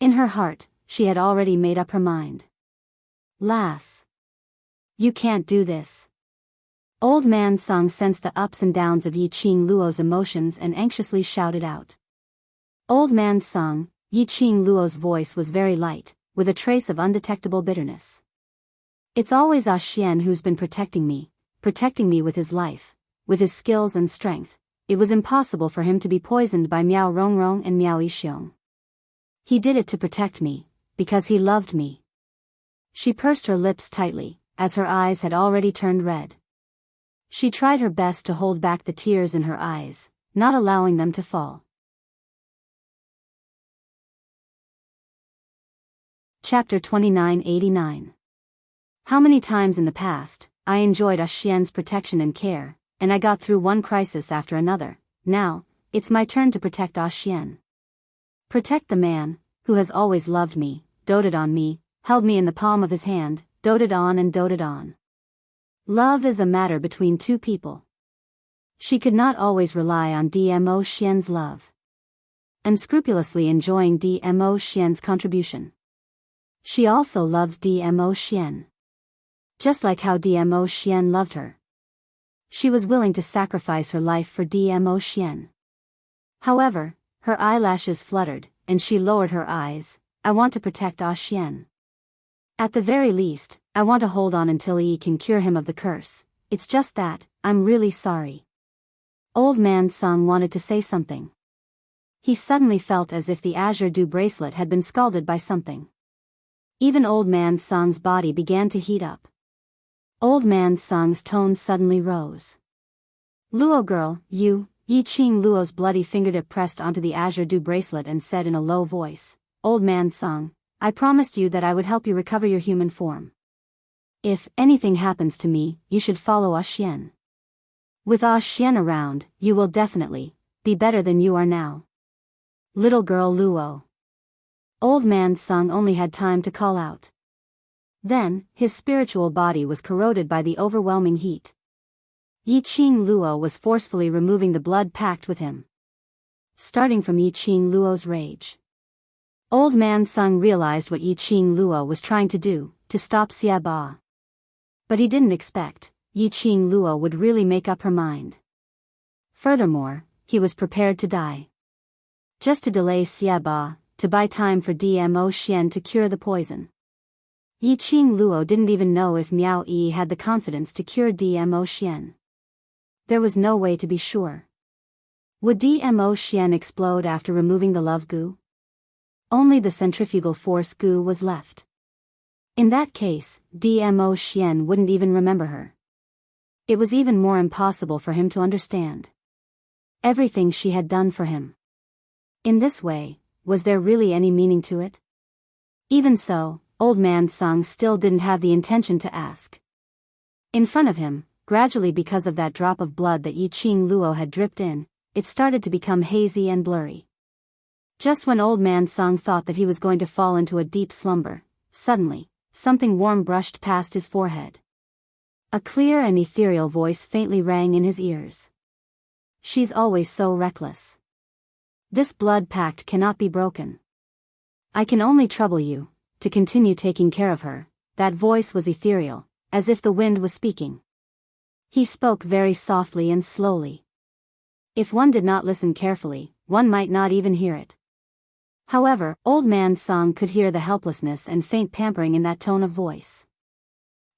In her heart, she had already made up her mind. Lass. You can't do this. Old Man Song sensed the ups and downs of Yi Qing Luo's emotions and anxiously shouted out. Old Man Song, Yi Qing Luo's voice was very light, with a trace of undetectable bitterness. It's always Ah Xian who's been protecting me with his life, with his skills and strength. It was impossible for him to be poisoned by Miao Rongrong and Miao Yixiong. He did it to protect me, because he loved me. She pursed her lips tightly, as her eyes had already turned red. She tried her best to hold back the tears in her eyes, not allowing them to fall. Chapter 2989. How many times in the past, I enjoyed Ah Xian's protection and care, and I got through one crisis after another. Now, it's my turn to protect Ah Xian. Protect the man who has always loved me, doted on me, held me in the palm of his hand, doted on and doted on. Love is a matter between two people. She could not always rely on Dmo Xian's love. Unscrupulously enjoying Dmo Xian's contribution. She also loved Dmo Xian. Just like how Dmo Xian loved her. She was willing to sacrifice her life for Dmo Xian. However, her eyelashes fluttered, and she lowered her eyes. I want to protect Ah Xian. At the very least, I want to hold on until Yi can cure him of the curse. It's just that, I'm really sorry. Old Man Sung wanted to say something. He suddenly felt as if the azure dew bracelet had been scalded by something. Even Old Man Sung's body began to heat up. Old Man Sung's tone suddenly rose. Luo girl, you, Yi Qing Luo's bloody fingertip pressed onto the azure dew bracelet and said in a low voice, Old Man Sung, I promised you that I would help you recover your human form. If anything happens to me, you should follow Ah Xian. With Ah Xian around, you will definitely be better than you are now. Little girl Luo. Old Man Sung only had time to call out. Then, his spiritual body was corroded by the overwhelming heat. Yi Qing Luo was forcefully removing the blood pact with him. Starting from Yi Qing Luo's rage. Old Man Sung realized what Yi Qing Luo was trying to do, to stop Xia Ba. But he didn't expect Yi Qing Luo would really make up her mind. Furthermore, he was prepared to die. Just to delay Xia Ba, to buy time for Dmo Xian to cure the poison. Yi Qing Luo didn't even know if Miao Yi had the confidence to cure Dmo Xian. There was no way to be sure. Would Dmo Xian explode after removing the love goo? Only the centrifugal force goo was left. In that case, Dmo Xian wouldn't even remember her. It was even more impossible for him to understand everything she had done for him. In this way, was there really any meaning to it? Even so, Old Man Sung still didn't have the intention to ask. In front of him, gradually because of that drop of blood that Yi Qing Luo had dripped in, it started to become hazy and blurry. Just when Old Man Sung thought that he was going to fall into a deep slumber, suddenly, something warm brushed past his forehead. A clear and ethereal voice faintly rang in his ears. She's always so reckless. This blood pact cannot be broken. I can only trouble you, to continue taking care of her. That voice was ethereal, as if the wind was speaking. He spoke very softly and slowly. If one did not listen carefully, one might not even hear it. However, Old Man Sung could hear the helplessness and faint pampering in that tone of voice.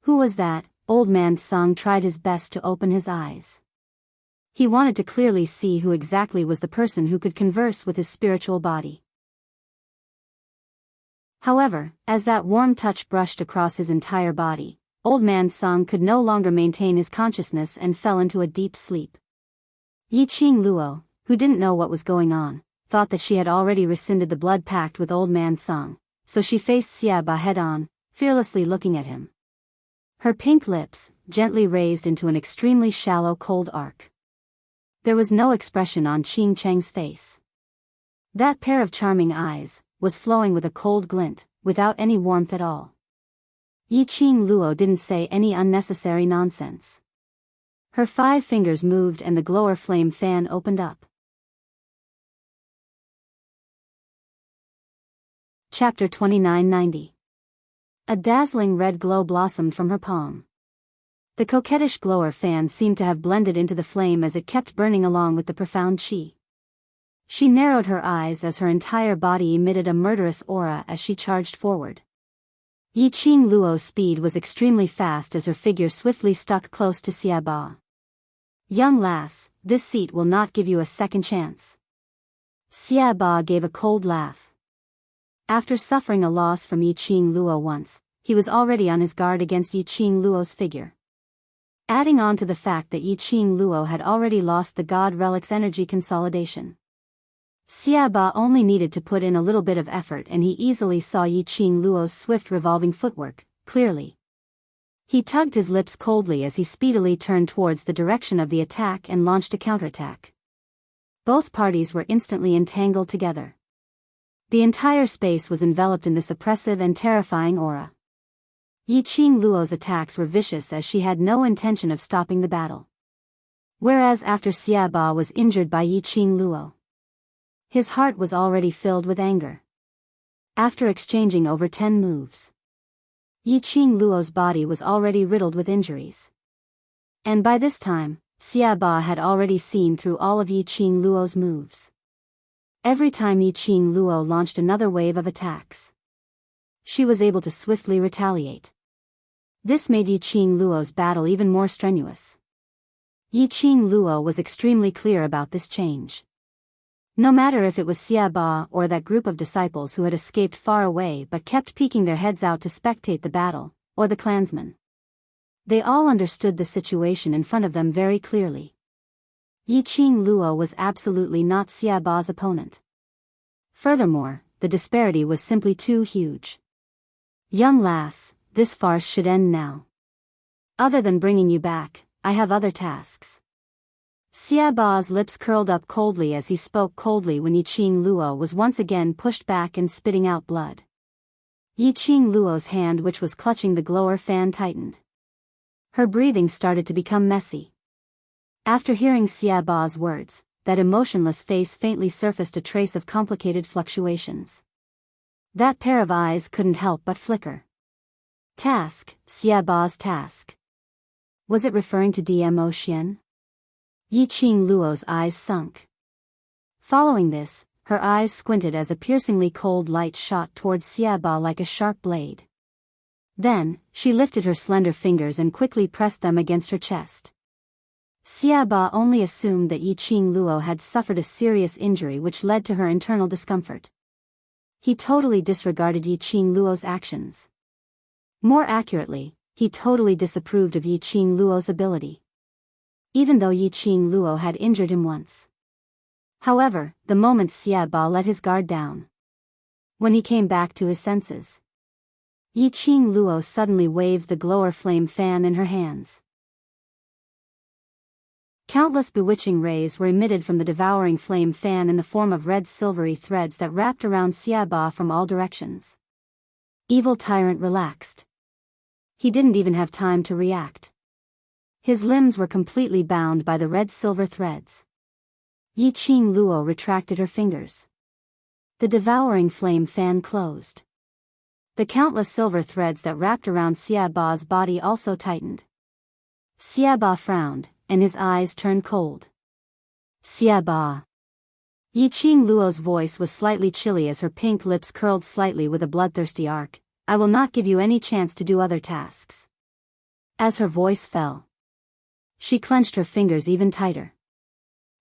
Who was that? Old Man Sung tried his best to open his eyes. He wanted to clearly see who exactly was the person who could converse with his spiritual body. However, as that warm touch brushed across his entire body, Old Man Sung could no longer maintain his consciousness and fell into a deep sleep. Yi Qing Luo, who didn't know what was going on, thought that she had already rescinded the blood pact with Old Man Sung, so she faced Xia Ba head-on, fearlessly looking at him. Her pink lips, gently raised into an extremely shallow cold arc. There was no expression on Qing Cheng's face. That pair of charming eyes was flowing with a cold glint, without any warmth at all. Yi Qing Luo didn't say any unnecessary nonsense. Her 5 fingers moved and the glower flame fan opened up. Chapter 2990. A dazzling red glow blossomed from her palm. The coquettish glower fan seemed to have blended into the flame as it kept burning along with the profound qi. She narrowed her eyes as her entire body emitted a murderous aura as she charged forward. Yi Qing Luo's speed was extremely fast as her figure swiftly stuck close to Xia Ba. Young lass, this seat will not give you a second chance. Xia Ba gave a cold laugh. After suffering a loss from Yi Qing Luo once, he was already on his guard against Yi Qing Luo's figure. Adding on to the fact that Yi Qing Luo had already lost the God Relic's energy consolidation. Xia Ba only needed to put in a little bit of effort and he easily saw Yi Qing Luo's swift revolving footwork, clearly. He tugged his lips coldly as he speedily turned towards the direction of the attack and launched a counterattack. Both parties were instantly entangled together. The entire space was enveloped in this oppressive and terrifying aura. Yiqing Luo's attacks were vicious as she had no intention of stopping the battle. Whereas after Xiaba was injured by Yiqing Luo, his heart was already filled with anger. After exchanging over 10 moves, Yiqing Luo's body was already riddled with injuries. And by this time, Xiaba had already seen through all of Yiqing Luo's moves. Every time Yiqing Luo launched another wave of attacks, she was able to swiftly retaliate. This made Yiqing Luo's battle even more strenuous. Yiqing Luo was extremely clear about this change. No matter if it was Xiaba or that group of disciples who had escaped far away but kept peeking their heads out to spectate the battle, or the clansmen, they all understood the situation in front of them very clearly. Yiqing Luo was absolutely not Xiaba's opponent. Furthermore, the disparity was simply too huge. Young lass, this farce should end now. Other than bringing you back, I have other tasks. Xiaba's lips curled up coldly as he spoke coldly when Yiqing Luo was once again pushed back and spitting out blood. Yiqing Luo's hand, which was clutching the glower fan, tightened. Her breathing started to become messy. After hearing Xiaba's words, that emotionless face faintly surfaced a trace of complicated fluctuations. That pair of eyes couldn't help but flicker. Task, Xiaba's task. Was it referring to DMO Xian? Yiqing Luo's eyes sunk. Following this, her eyes squinted as a piercingly cold light shot towards Xiaba like a sharp blade. Then, she lifted her slender fingers and quickly pressed them against her chest. Xiaba only assumed that Yiqing Luo had suffered a serious injury which led to her internal discomfort. He totally disregarded Yiqing Luo's actions. More accurately, he totally disapproved of Yiqing Luo's ability. Even though Yiqing Luo had injured him once. However, the moment Xiaba let his guard down, when he came back to his senses, Yiqing Luo suddenly waved the glower flame fan in her hands. Countless bewitching rays were emitted from the devouring flame fan in the form of red silvery threads that wrapped around Xiaba from all directions. Evil tyrant relaxed. He didn't even have time to react. His limbs were completely bound by the red-silver threads. Yiqing Luo retracted her fingers. The devouring flame fan closed. The countless silver threads that wrapped around Xiaba's body also tightened. Xiaba frowned, and his eyes turned cold. Xiaba. Yiqing Luo's voice was slightly chilly as her pink lips curled slightly with a bloodthirsty arc. I will not give you any chance to do other tasks. As her voice fell, she clenched her fingers even tighter.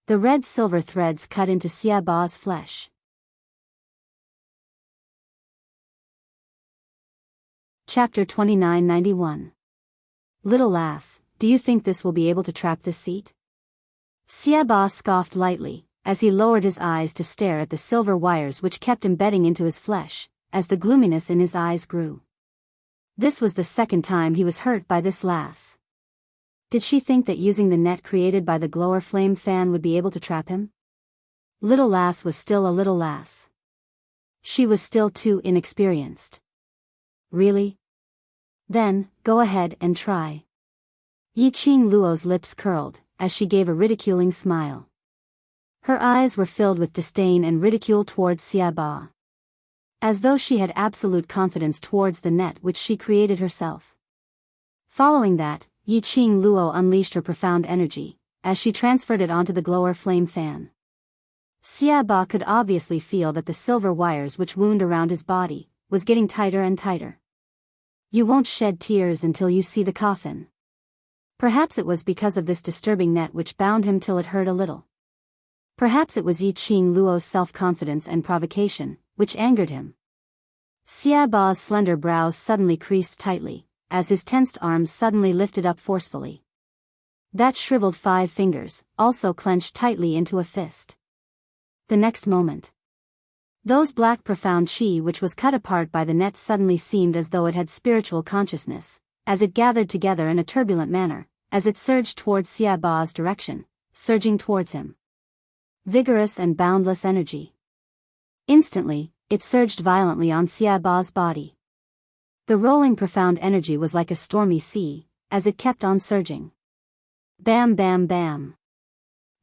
The red-silver threads cut into Xiaba's flesh. Chapter 2991. Little lass, do you think this will be able to trap this seat? Xiaba scoffed lightly, as he lowered his eyes to stare at the silver wires which kept embedding into his flesh, as the gloominess in his eyes grew. This was the second time he was hurt by this lass. Did she think that using the net created by the glower flame fan would be able to trap him? Little lass was still a little lass. She was still too inexperienced. Really? Then, go ahead and try. Yiqing Luo's lips curled, as she gave a ridiculing smile. Her eyes were filled with disdain and ridicule towards Xiaba. As though she had absolute confidence towards the net which she created herself. Following that, Yiqing Luo unleashed her profound energy, as she transferred it onto the glower flame fan. Xiaba could obviously feel that the silver wires which wound around his body was getting tighter and tighter. You won't shed tears until you see the coffin. Perhaps it was because of this disturbing net which bound him till it hurt a little. Perhaps it was Yiqing Luo's self-confidence and provocation, which angered him. Xiaba's slender brows suddenly creased tightly, as his tensed arms suddenly lifted up forcefully. That shriveled 5 fingers also clenched tightly into a fist. The next moment, those black profound chi which was cut apart by the net suddenly seemed as though it had spiritual consciousness, as it gathered together in a turbulent manner, as it surged towards Xiaba's direction, surging towards him. Vigorous and boundless energy. Instantly, it surged violently on Xiaoba's body. The rolling profound energy was like a stormy sea, as it kept on surging. Bam bam bam.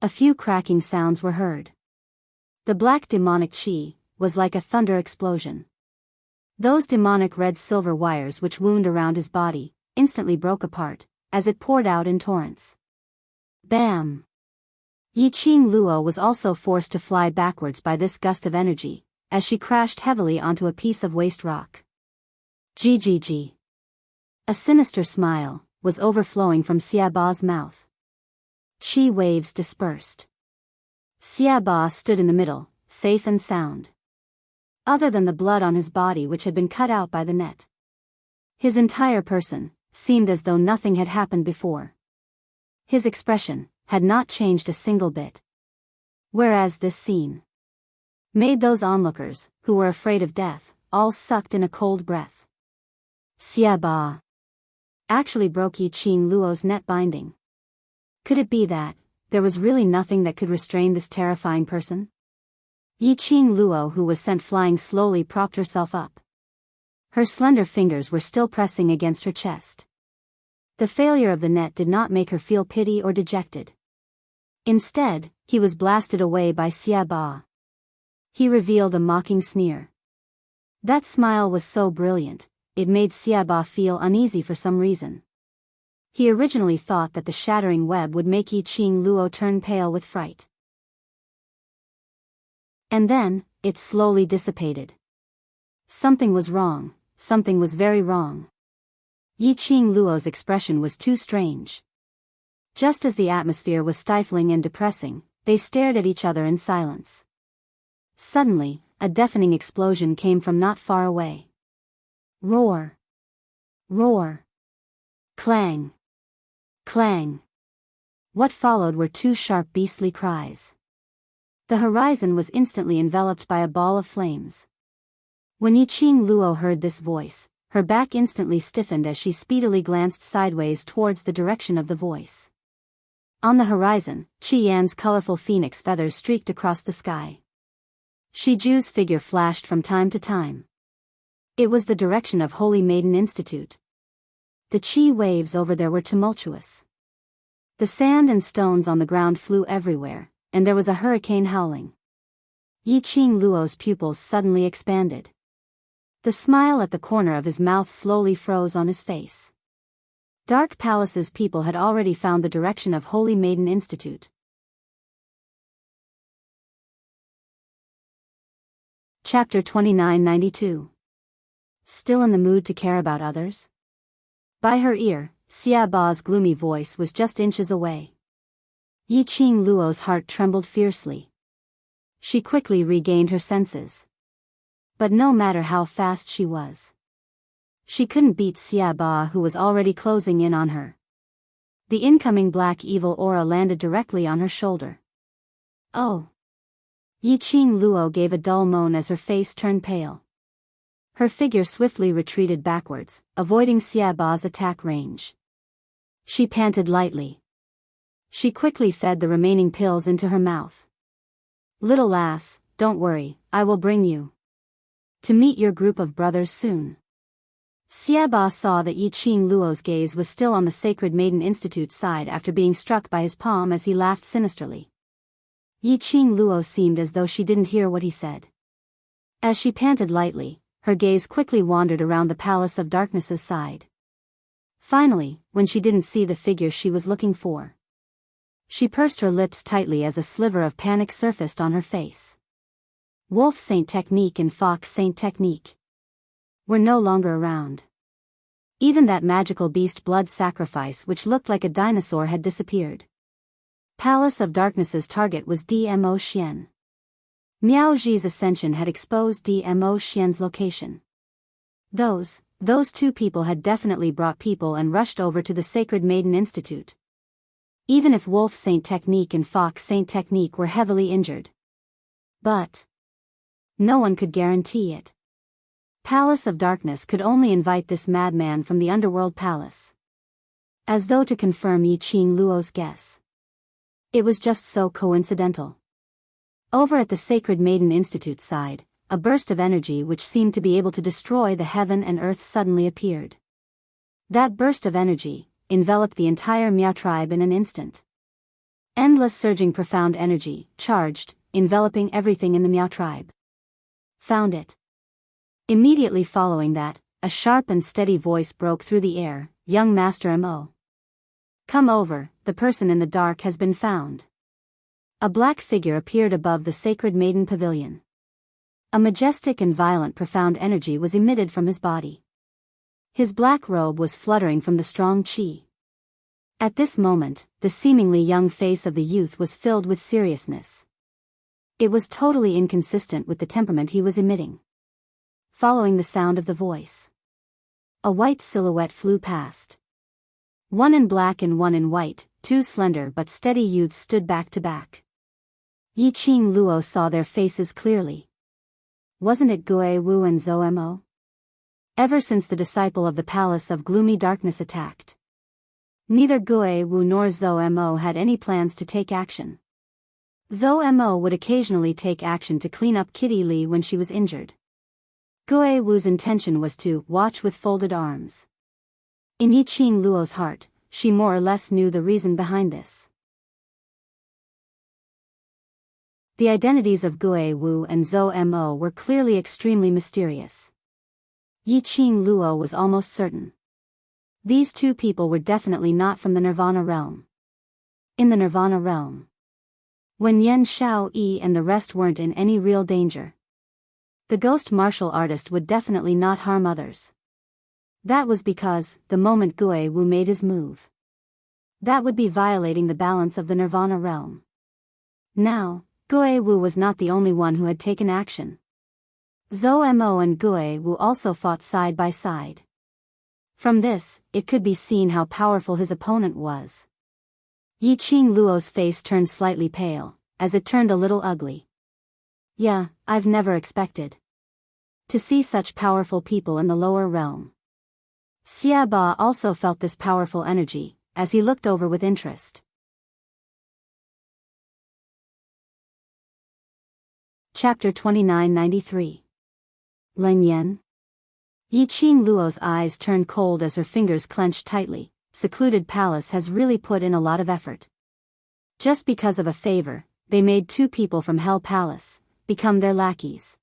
A few cracking sounds were heard. The black demonic chi was like a thunder explosion. Those demonic red-silver wires which wound around his body instantly broke apart, as it poured out in torrents. Bam! Yiqing Luo was also forced to fly backwards by this gust of energy, as she crashed heavily onto a piece of waste rock. GGG. A sinister smile was overflowing from Xiaoba's mouth. Qi waves dispersed. Xiaoba stood in the middle, safe and sound. Other than the blood on his body which had been cut out by the net. His entire person seemed as though nothing had happened before. His expression had not changed a single bit. Whereas this scene made those onlookers, who were afraid of death, all sucked in a cold breath. Xiaoba actually broke Yiqing Luo's net binding. Could it be that there was really nothing that could restrain this terrifying person? Yiqing Luo, who was sent flying slowly, propped herself up. Her slender fingers were still pressing against her chest. The failure of the net did not make her feel pity or dejected. Instead, he was blasted away by Xiaoba. He revealed a mocking sneer. That smile was so brilliant, it made Xiaoba feel uneasy for some reason. He originally thought that the shattering web would make Yiqing Luo turn pale with fright. And then, it slowly dissipated. Something was wrong, something was very wrong. Yiqing Luo's expression was too strange. Just as the atmosphere was stifling and depressing, they stared at each other in silence. Suddenly, a deafening explosion came from not far away. Roar! Roar! Clang! Clang! What followed were two sharp beastly cries. The horizon was instantly enveloped by a ball of flames. When Yiqing Luo heard this voice, her back instantly stiffened as she speedily glanced sideways towards the direction of the voice. On the horizon, Qi Yan's colorful phoenix feathers streaked across the sky. Shi Ju's figure flashed from time to time. It was the direction of Holy Maiden Institute. The qi waves over there were tumultuous. The sand and stones on the ground flew everywhere, and there was a hurricane howling. Yiqing Luo's pupils suddenly expanded. The smile at the corner of his mouth slowly froze on his face. Dark Palace's people had already found the direction of Holy Maiden Institute. Chapter 2992. Still in the mood to care about others? By her ear, Xiaoba's gloomy voice was just inches away. Yiqing Luo's heart trembled fiercely. She quickly regained her senses. But no matter how fast she was, she couldn't beat Xiaoba, who was already closing in on her. The incoming black evil aura landed directly on her shoulder. Oh! Yiqing Luo gave a dull moan as her face turned pale. Her figure swiftly retreated backwards, avoiding Xiaoba's attack range. She panted lightly. She quickly fed the remaining pills into her mouth. Little lass, don't worry, I will bring you to meet your group of brothers soon. Xiaoba saw that Yiqing Luo's gaze was still on the Sacred Maiden Institute's side after being struck by his palm as he laughed sinisterly. Yiqing Luo seemed as though she didn't hear what he said. As she panted lightly, her gaze quickly wandered around the Palace of Darkness's side. Finally, when she didn't see the figure she was looking for, she pursed her lips tightly as a sliver of panic surfaced on her face. Wolf Saint Technique and Fox Saint Technique were no longer around. Even that magical beast blood sacrifice which looked like a dinosaur had disappeared. Palace of Darkness's target was DMO Xian. Miao Ji's ascension had exposed DMO Xian's location. Those two people had definitely brought people and rushed over to the Sacred Maiden Institute. Even if Wolf Saint Technique and Fox Saint Technique were heavily injured. But no one could guarantee it. Palace of Darkness could only invite this madman from the Underworld Palace, as though to confirm Yiqing Luo's guess. It was just so coincidental. Over at the Sacred Maiden Institute side, a burst of energy which seemed to be able to destroy the heaven and earth suddenly appeared. That burst of energy enveloped the entire Miao tribe in an instant. Endless surging profound energy, charged, enveloping everything in the Miao tribe. Found it. Immediately following that, a sharp and steady voice broke through the air, "Young Master Mo. Come over, the person in the dark has been found." A black figure appeared above the sacred maiden pavilion. A majestic and violent profound energy was emitted from his body. His black robe was fluttering from the strong qi. At this moment, the seemingly young face of the youth was filled with seriousness. It was totally inconsistent with the temperament he was emitting. Following the sound of the voice, a white silhouette flew past. One in black and one in white, two slender but steady youths stood back to back. Yi Qing Luo saw their faces clearly. Wasn't it Gue Wu and Zhou Mo? Ever since the disciple of the Palace of Gloomy Darkness attacked, neither Gue Wu nor Zhou Mo had any plans to take action. Zhou Mo would occasionally take action to clean up Kitty Li when she was injured. Gue Wu's intention was to watch with folded arms. In Yi Qing Luo's heart, she more or less knew the reason behind this. The identities of Gue Wu and Zhou Mo were clearly extremely mysterious. Yi Qing Luo was almost certain. These two people were definitely not from the Nirvana realm. In the Nirvana realm, when Yan Shao Yi and the rest weren't in any real danger, the ghost martial artist would definitely not harm others. That was because, the moment Gue Wu made his move, that would be violating the balance of the Nirvana realm. Now, Gue Wu was not the only one who had taken action. Zhou Mo and Gue Wu also fought side by side. From this, it could be seen how powerful his opponent was. Yi Qing Luo's face turned slightly pale, as it turned a little ugly. Yeah, I've never expected to see such powerful people in the lower realm. Xia Ba also felt this powerful energy, as he looked over with interest. Chapter 2993. Leng Yan. Yi Qing Luo's eyes turned cold as her fingers clenched tightly. Secluded Palace has really put in a lot of effort. Just because of a favor, they made two people from Hell Palace become their lackeys.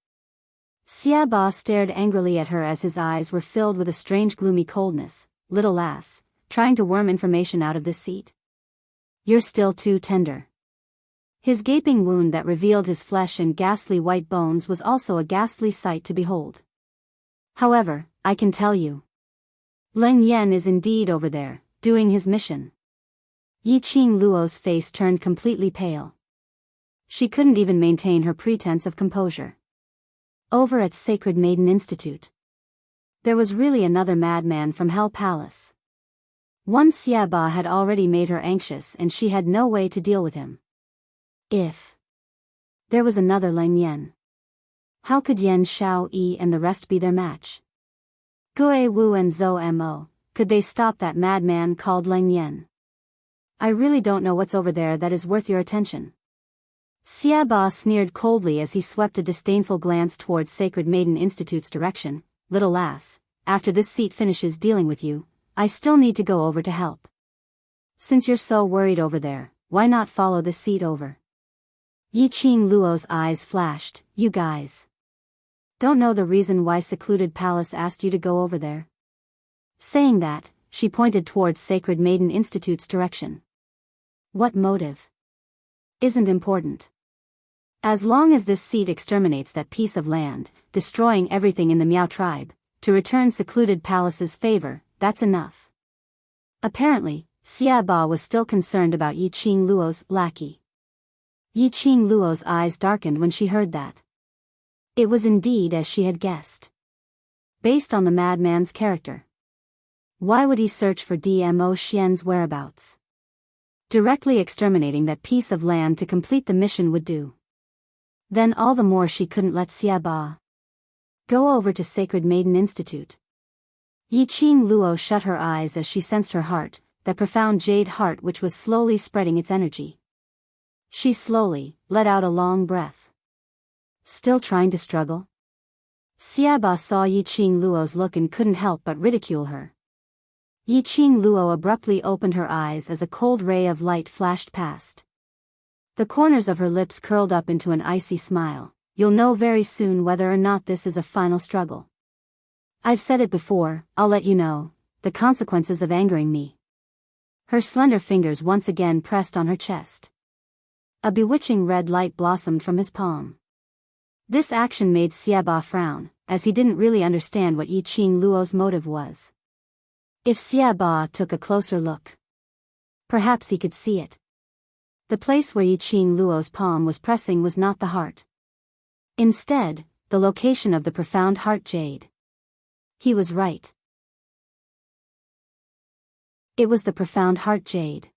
Xia Ba stared angrily at her as his eyes were filled with a strange gloomy coldness. Little lass, trying to worm information out of this seat? You're still too tender. His gaping wound that revealed his flesh and ghastly white bones was also a ghastly sight to behold. However, I can tell you, Leng Yan is indeed over there, doing his mission. Yi Qing Luo's face turned completely pale. She couldn't even maintain her pretense of composure. Over at Sacred Maiden Institute, there was really another madman from Hell Palace. One Xia Ba had already made her anxious and she had no way to deal with him. If there was another Leng Yan, how could Yan Shao Yi and the rest be their match? Gue Wu and Zhou Mo, could they stop that madman called Leng Yan? I really don't know what's over there that is worth your attention. Xia Ba sneered coldly as he swept a disdainful glance towards Sacred Maiden Institute's direction. Little lass, after this seat finishes dealing with you, I still need to go over to help. Since you're so worried over there, why not follow this seat over? Yi Qing Luo's eyes flashed. You guys don't know the reason why Secluded Palace asked you to go over there? Saying that, she pointed towards Sacred Maiden Institute's direction. What motive? Isn't important. As long as this seat exterminates that piece of land, destroying everything in the Miao tribe, to return Secluded Palace's favor, that's enough. Apparently, Xia Ba was still concerned about Yi Qing Luo's lackey. Yi Qing Luo's eyes darkened when she heard that. It was indeed as she had guessed. Based on the madman's character, why would he search for DMO Xian's whereabouts? Directly exterminating that piece of land to complete the mission would do. Then all the more she couldn't let Xia Ba go over to Sacred Maiden Institute. Yi Qing Luo shut her eyes as she sensed her heart, that profound jade heart which was slowly spreading its energy. She slowly let out a long breath. Still trying to struggle? Xiaba saw Yi Qing Luo's look and couldn't help but ridicule her. Yi Qing Luo abruptly opened her eyes as a cold ray of light flashed past. The corners of her lips curled up into an icy smile. You'll know very soon whether or not this is a final struggle. I've said it before, I'll let you know, the consequences of angering me. Her slender fingers once again pressed on her chest. A bewitching red light blossomed from his palm. This action made Xiaba frown, as he didn't really understand what Yi Qing Luo's motive was. If Xiaba took a closer look, perhaps he could see it. The place where Yi Qing Luo's palm was pressing was not the heart. Instead, the location of the profound heart jade. He was right. It was the profound heart jade.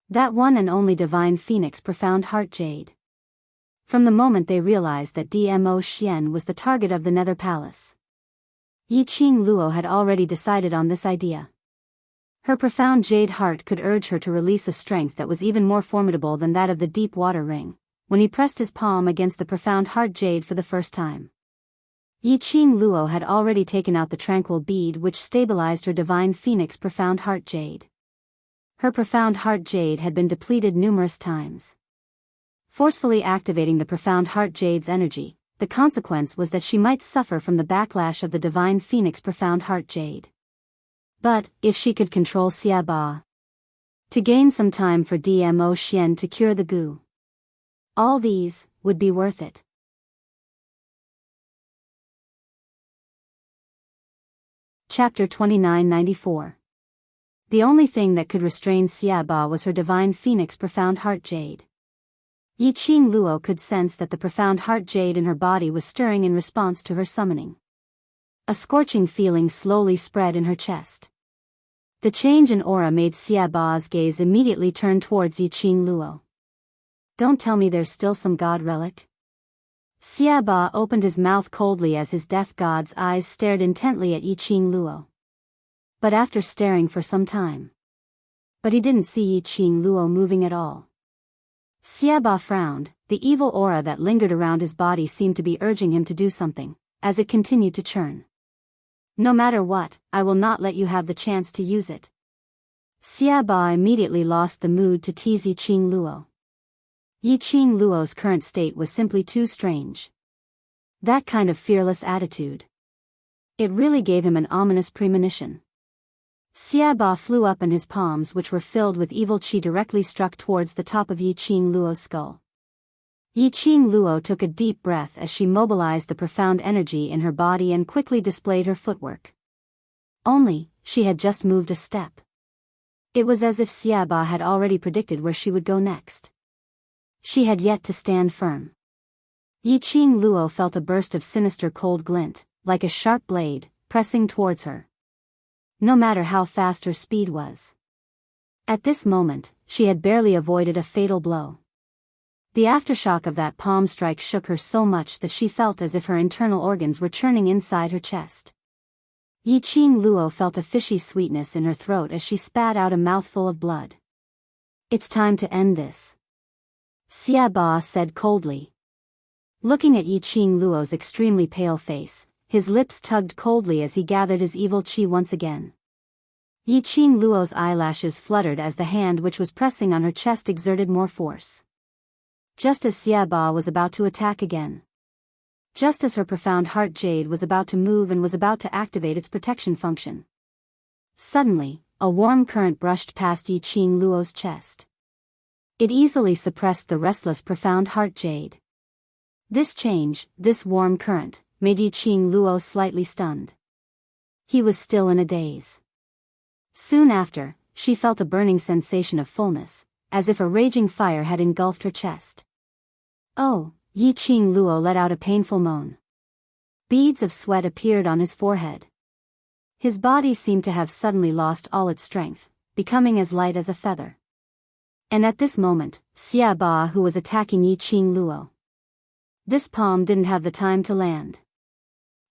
That one and only divine phoenix profound heart jade. From the moment they realized that Dmo Xian was the target of the Nether Palace, Yi Qing Luo had already decided on this idea. Her profound jade heart could urge her to release a strength that was even more formidable than that of the deep water ring, when he pressed his palm against the profound heart jade for the first time. Yi Qing Luo had already taken out the tranquil bead which stabilized her divine phoenix profound heart jade. Her profound heart jade had been depleted numerous times. Forcefully activating the profound heart jade's energy, the consequence was that she might suffer from the backlash of the divine phoenix profound heart jade. But, if she could control Xiaba, to gain some time for Dmo Xian to cure the goo, all these would be worth it. Chapter 2994. The only thing that could restrain Xiaba was her divine phoenix profound heart jade. Yi Qing Luo could sense that the profound heart jade in her body was stirring in response to her summoning. A scorching feeling slowly spread in her chest. The change in aura made Xiaba's gaze immediately turn towards Yi Qing Luo. Don't tell me there's still some god relic? Xiaba opened his mouth coldly as his death god's eyes stared intently at Yi Qing Luo. But after staring for some time, he didn't see Yi Qing Luo moving at all. Xiaba frowned. The evil aura that lingered around his body seemed to be urging him to do something, as it continued to churn. No matter what, I will not let you have the chance to use it. Xiaba immediately lost the mood to tease Yi Qing Luo. Yi Qing Luo's current state was simply too strange. That kind of fearless attitude. It really gave him an ominous premonition. Xiaba flew up and his palms which were filled with evil qi directly struck towards the top of Yi Qing Luo's skull. Yi Qing Luo took a deep breath as she mobilized the profound energy in her body and quickly displayed her footwork. Only, she had just moved a step. It was as if Xiaba had already predicted where she would go next. She had yet to stand firm. Yi Qing Luo felt a burst of sinister cold glint, like a sharp blade, pressing towards her. No matter how fast her speed was. At this moment, she had barely avoided a fatal blow. The aftershock of that palm strike shook her so much that she felt as if her internal organs were churning inside her chest. Yi Qing Luo felt a fishy sweetness in her throat as she spat out a mouthful of blood. It's time to end this, Xiaba said coldly. Looking at Yi Qing Luo's extremely pale face, his lips tugged coldly as he gathered his evil qi once again. Yi Qing Luo's eyelashes fluttered as the hand which was pressing on her chest exerted more force. Just as Xiaba was about to attack again. Just as her profound heart jade was about to move and was about to activate its protection function. Suddenly, a warm current brushed past Yi Qing Luo's chest. It easily suppressed the restless profound heart jade. This change, this warm current, made Yi Qing Luo slightly stunned. He was still in a daze. Soon after, she felt a burning sensation of fullness, as if a raging fire had engulfed her chest. Oh, Yi Qing Luo let out a painful moan. Beads of sweat appeared on his forehead. His body seemed to have suddenly lost all its strength, becoming as light as a feather. And at this moment, Xiaba who was attacking Yi Qing Luo. This palm didn't have the time to land.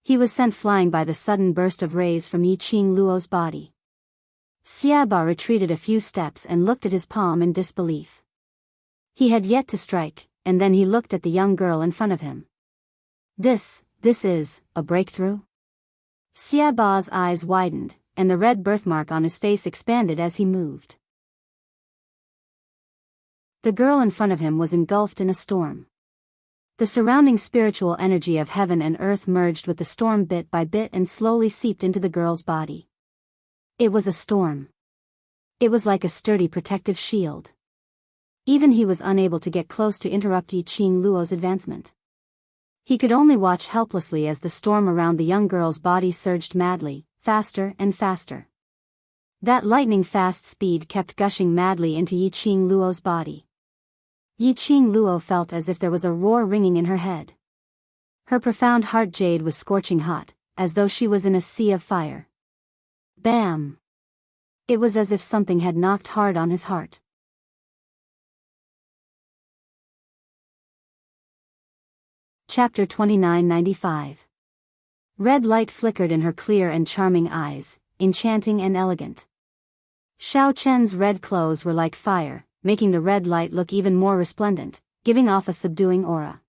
He was sent flying by the sudden burst of rays from Yi Qing Luo's body. Xiaba retreated a few steps and looked at his palm in disbelief. He had yet to strike, and then he looked at the young girl in front of him. This This is a breakthrough? Xiaoba's eyes widened, and the red birthmark on his face expanded as he moved. The girl in front of him was engulfed in a storm. The surrounding spiritual energy of heaven and earth merged with the storm bit by bit and slowly seeped into the girl's body. It was a storm. It was like a sturdy protective shield. Even he was unable to get close to interrupt Yi Qing Luo's advancement. He could only watch helplessly as the storm around the young girl's body surged madly, faster and faster. That lightning-fast speed kept gushing madly into Yi Qing Luo's body. Yi Qing Luo felt as if there was a roar ringing in her head. Her profound heart jade was scorching hot, as though she was in a sea of fire. Bam! It was as if something had knocked hard on his heart. Chapter 2995. Red light flickered in her clear and charming eyes, enchanting and elegant. Xiao Chen's red clothes were like fire, making the red light look even more resplendent, giving off a subduing aura.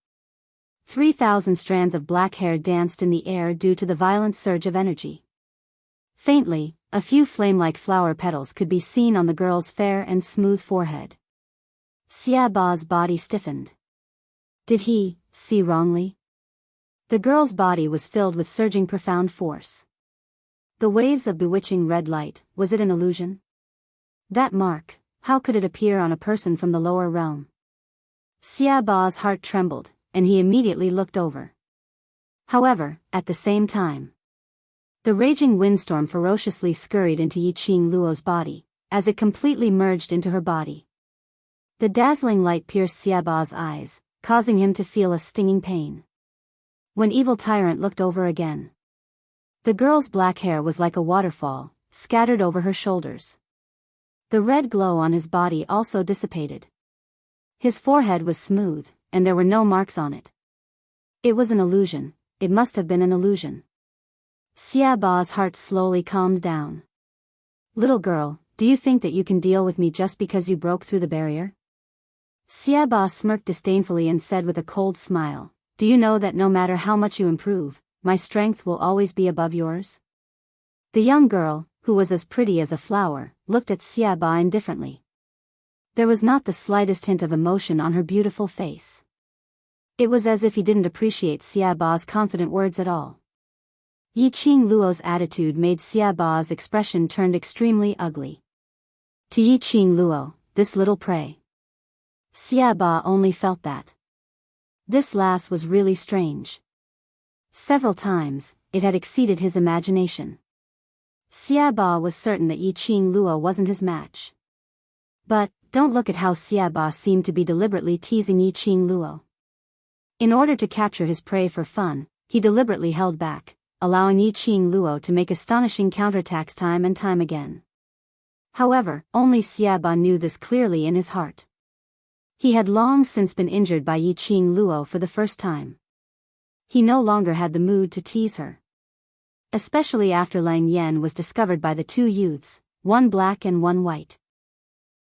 3,000 strands of black hair danced in the air due to the violent surge of energy. Faintly, a few flame-like flower petals could be seen on the girl's fair and smooth forehead. Xiaoba's body stiffened. Did he see wrongly? The girl's body was filled with surging profound force. The waves of bewitching red light, was it an illusion? That mark, how could it appear on a person from the lower realm? Xiaoba's heart trembled, and he immediately looked over. However, at the same time, the raging windstorm ferociously scurried into Yi Qing Luo's body, as it completely merged into her body. The dazzling light pierced Xiaoba's eyes, causing him to feel a stinging pain. When Evil Tyrant looked over again, the girl's black hair was like a waterfall, scattered over her shoulders. The red glow on his body also dissipated. His forehead was smooth, and there were no marks on it. It was an illusion, it must have been an illusion. Xiaoba's heart slowly calmed down. Little girl, do you think that you can deal with me just because you broke through the barrier? Xiaoba smirked disdainfully and said with a cold smile, do you know that no matter how much you improve, my strength will always be above yours? The young girl, who was as pretty as a flower, looked at Xiaoba indifferently. There was not the slightest hint of emotion on her beautiful face. It was as if he didn't appreciate Xiaoba's confident words at all. Yi Qing Luo's attitude made Xiaoba's expression turned extremely ugly. To Yi Qing Luo, this little prey. Xiaoba only felt that this lass was really strange. Several times, it had exceeded his imagination. Xiaoba was certain that Yi Qing Luo wasn't his match. But, don't look at how Xiaoba seemed to be deliberately teasing Yi Qing Luo. In order to capture his prey for fun, he deliberately held back, allowing Yi Qing Luo to make astonishing counterattacks time and time again. However, only Xiaoba knew this clearly in his heart. He had long since been injured by Yi Qing Luo for the first time. He no longer had the mood to tease her. Especially after Lang Yan was discovered by the two youths, one black and one white.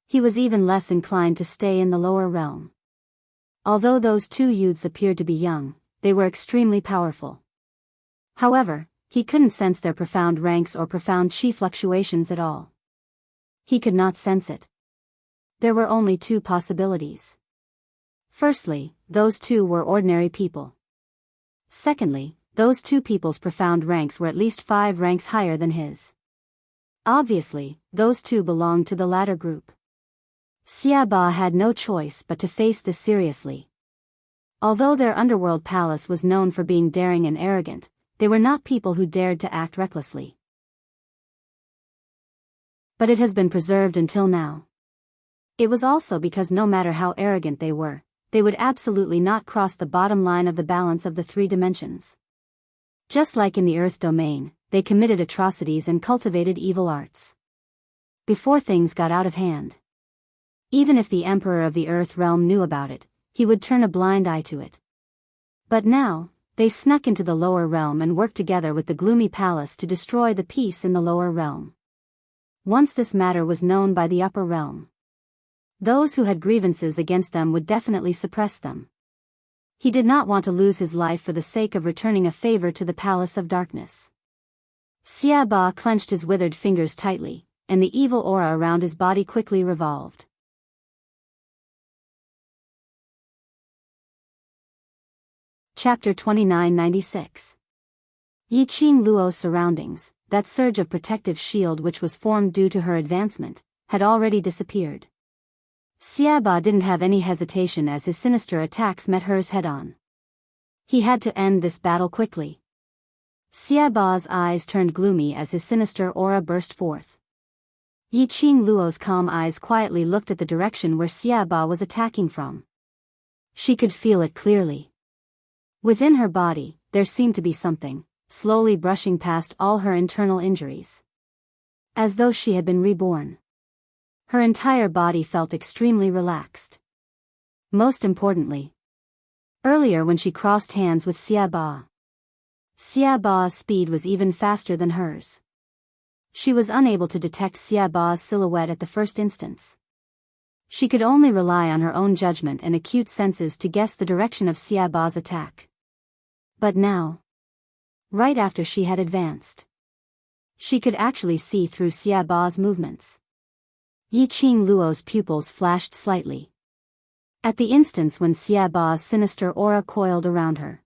He was even less inclined to stay in the lower realm. Although those two youths appeared to be young, they were extremely powerful. However, he couldn't sense their profound ranks or profound chi fluctuations at all. He could not sense it. There were only two possibilities. Firstly, those two were ordinary people. Secondly, those two people's profound ranks were at least 5 ranks higher than his. Obviously, those two belonged to the latter group. Xiaoba had no choice but to face this seriously. Although their underworld palace was known for being daring and arrogant, they were not people who dared to act recklessly. But it has been preserved until now. It was also because no matter how arrogant they would absolutely not cross the bottom line of the balance of the 3 dimensions. Just like in the Earth domain, they committed atrocities and cultivated evil arts. Before things got out of hand. Even if the Emperor of the Earth realm knew about it, he would turn a blind eye to it. But now, they snuck into the lower realm and worked together with the gloomy palace to destroy the peace in the lower realm. Once this matter was known by the upper realm, those who had grievances against them would definitely suppress them. He did not want to lose his life for the sake of returning a favor to the Palace of Darkness. Xia Ba clenched his withered fingers tightly, and the evil aura around his body quickly revolved. Chapter 2996. Yiqing Luo's surroundings, that surge of protective shield which was formed due to her advancement, had already disappeared. Xia Ba didn't have any hesitation as his sinister attacks met hers head-on. He had to end this battle quickly. Xia Ba's eyes turned gloomy as his sinister aura burst forth. Yiqing Luo's calm eyes quietly looked at the direction where Xia Ba was attacking from. She could feel it clearly. Within her body, there seemed to be something, slowly brushing past all her internal injuries. As though she had been reborn. Her entire body felt extremely relaxed. Most importantly, earlier when she crossed hands with Xia Ba's speed was even faster than hers. She was unable to detect Xia Ba's silhouette at the first instance. She could only rely on her own judgment and acute senses to guess the direction of Xia Ba's attack. But now, right after she had advanced, she could actually see through Xia Ba's movements. Yiqing Luo's pupils flashed slightly. At the instance when Xia Ba's sinister aura coiled around her.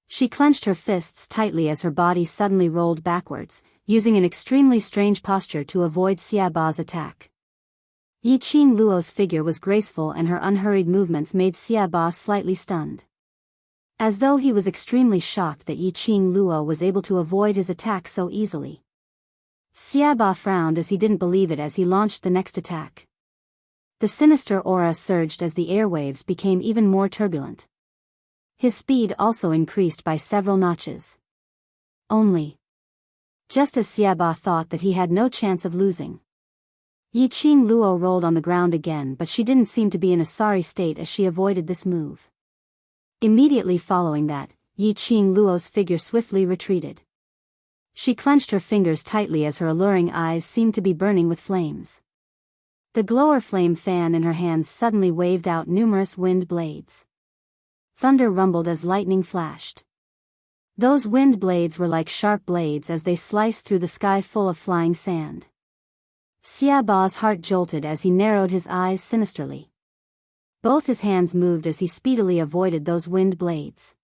She clenched her fists tightly as her body suddenly rolled backwards, using an extremely strange posture to avoid Xia Ba's attack. Yiqing Luo's figure was graceful and her unhurried movements made Xia Ba slightly stunned. As though he was extremely shocked that Yiqing Luo was able to avoid his attack so easily. Xia Ba frowned as he didn't believe it as he launched the next attack. The sinister aura surged as the airwaves became even more turbulent. His speed also increased by several notches. Just as Xia Ba thought that he had no chance of losing. Yiqing Luo rolled on the ground again, but she didn't seem to be in a sorry state as she avoided this move. Immediately following that, Yiqing Luo's figure swiftly retreated. She clenched her fingers tightly as her alluring eyes seemed to be burning with flames. The glower flame fan in her hands suddenly waved out numerous wind blades. Thunder rumbled as lightning flashed. Those wind blades were like sharp blades as they sliced through the sky full of flying sand. Xia Ba's heart jolted as he narrowed his eyes sinisterly. Both his hands moved as he speedily avoided those wind blades.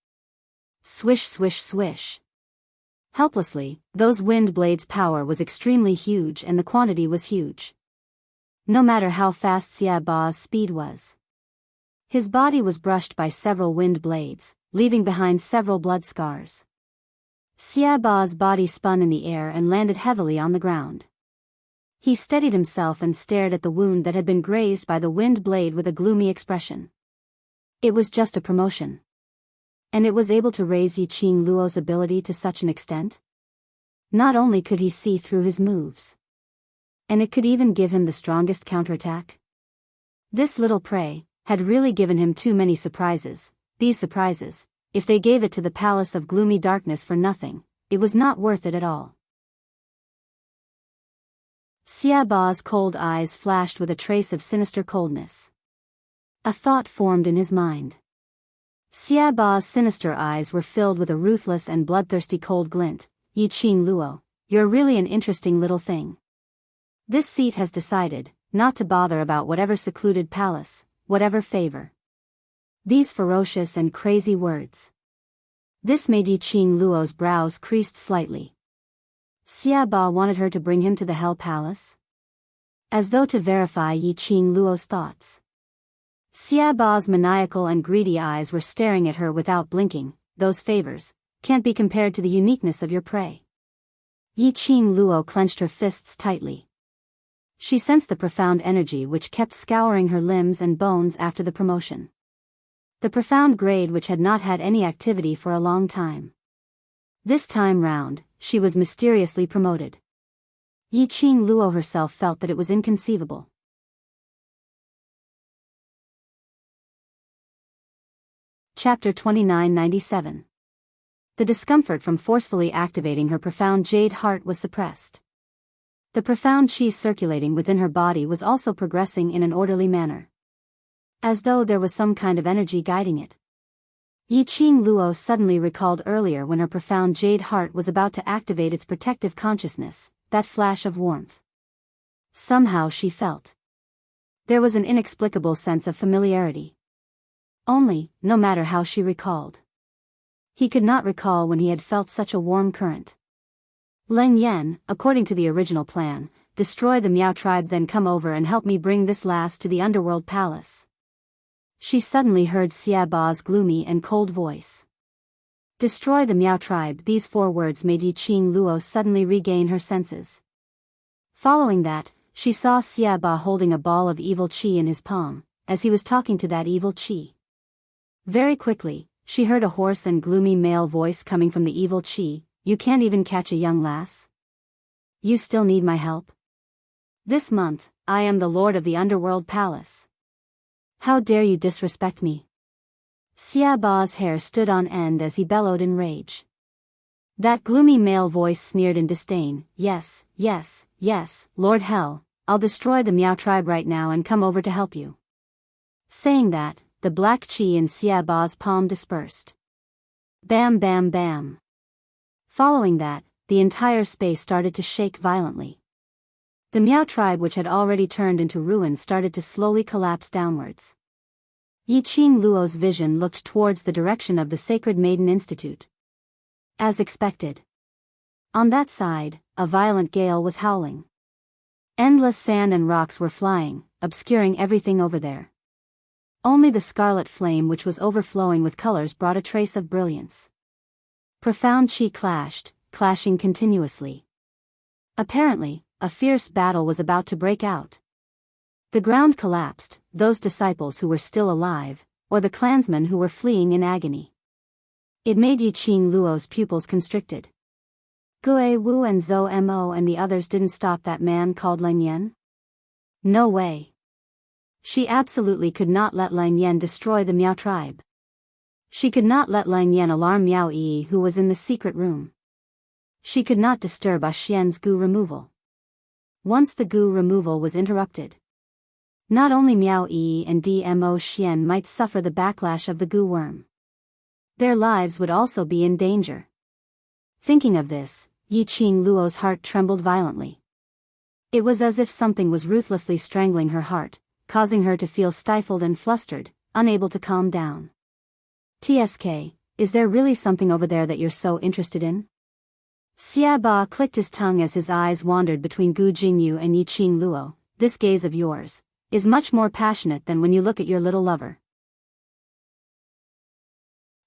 Swish, swish, swish. Helplessly, those wind blades' power was extremely huge and the quantity was huge. No matter how fast Xia Ba's speed was. His body was brushed by several wind blades, leaving behind several blood scars. Xia Ba's body spun in the air and landed heavily on the ground. He steadied himself and stared at the wound that had been grazed by the wind blade with a gloomy expression. It was just a promotion. And it was able to raise Yiqing Luo's ability to such an extent? Not only could he see through his moves, and it could even give him the strongest counterattack. This little prey had really given him too many surprises. These surprises, if they gave it to the Palace of Gloomy Darkness for nothing, it was not worth it at all. Xia Ba's cold eyes flashed with a trace of sinister coldness. A thought formed in his mind. Xia Ba's sinister eyes were filled with a ruthless and bloodthirsty cold glint. Yiqing Luo, you're really an interesting little thing. This seat has decided not to bother about whatever secluded palace, whatever favor. These ferocious and crazy words. This made Yiqing Luo's brows creased slightly. Xia Ba wanted her to bring him to the Hell Palace? As though to verify Yiqing Luo's thoughts. Xia Ba's maniacal and greedy eyes were staring at her without blinking. Those favors can't be compared to the uniqueness of your prey. Yiqing Luo clenched her fists tightly. She sensed the profound energy which kept scouring her limbs and bones after the promotion. The profound grade which had not had any activity for a long time. This time round, she was mysteriously promoted. Yiqing Luo herself felt that it was inconceivable. Chapter 2997. The discomfort from forcefully activating her profound jade heart was suppressed. The profound chi circulating within her body was also progressing in an orderly manner. As though there was some kind of energy guiding it. Yiqing Luo suddenly recalled earlier when her profound jade heart was about to activate its protective consciousness, that flash of warmth. Somehow she felt. There was an inexplicable sense of familiarity. Only, no matter how she recalled. He could not recall when he had felt such a warm current. Leng Yan, according to the original plan, destroy the Miao tribe, then come over and help me bring this lass to the underworld palace. She suddenly heard Xia Ba's gloomy and cold voice. Destroy the Miao tribe. These 4 words made Yiqing Luo suddenly regain her senses. Following that, she saw Xia Ba holding a ball of evil qi in his palm, as he was talking to that evil qi. Very quickly, she heard a hoarse and gloomy male voice coming from the evil qi. You can't even catch a young lass? You still need my help? This month, I am the lord of the underworld palace. How dare you disrespect me? Xia Ba's hair stood on end as he bellowed in rage. That gloomy male voice sneered in disdain. Yes, yes, yes, Lord Hell, I'll destroy the Miao tribe right now and come over to help you. Saying that, the black qi in Xia Ba's palm dispersed. Bam bam bam. Following that, the entire space started to shake violently. The Miao tribe, which had already turned into ruins, started to slowly collapse downwards. Yiqing Luo's vision looked towards the direction of the Sacred Maiden Institute. As expected. On that side, a violent gale was howling. Endless sand and rocks were flying, obscuring everything over there. Only the scarlet flame, which was overflowing with colors, brought a trace of brilliance. Profound qi clashed, clashing continuously. Apparently, a fierce battle was about to break out. The ground collapsed, those disciples who were still alive, or the clansmen who were fleeing in agony. It made Yiqing Luo's pupils constricted. Gue Wu and Zhou Mo and the others didn't stop that man called Leng Yan? No way. She absolutely could not let Leng Yan destroy the Miao tribe. She could not let Leng Yan alarm Miao Yi, who was in the secret room. She could not disturb Xian's goo removal. Once the goo removal was interrupted, not only Miao Yi and Dmo Xian might suffer the backlash of the goo worm. Their lives would also be in danger. Thinking of this, Yiqing Luo's heart trembled violently. It was as if something was ruthlessly strangling her heart, causing her to feel stifled and flustered, unable to calm down. TSK, is there really something over there that you're so interested in? Xia Ba clicked his tongue as his eyes wandered between Gu Jingyu and Yiqing Luo. This gaze of yours is much more passionate than when you look at your little lover.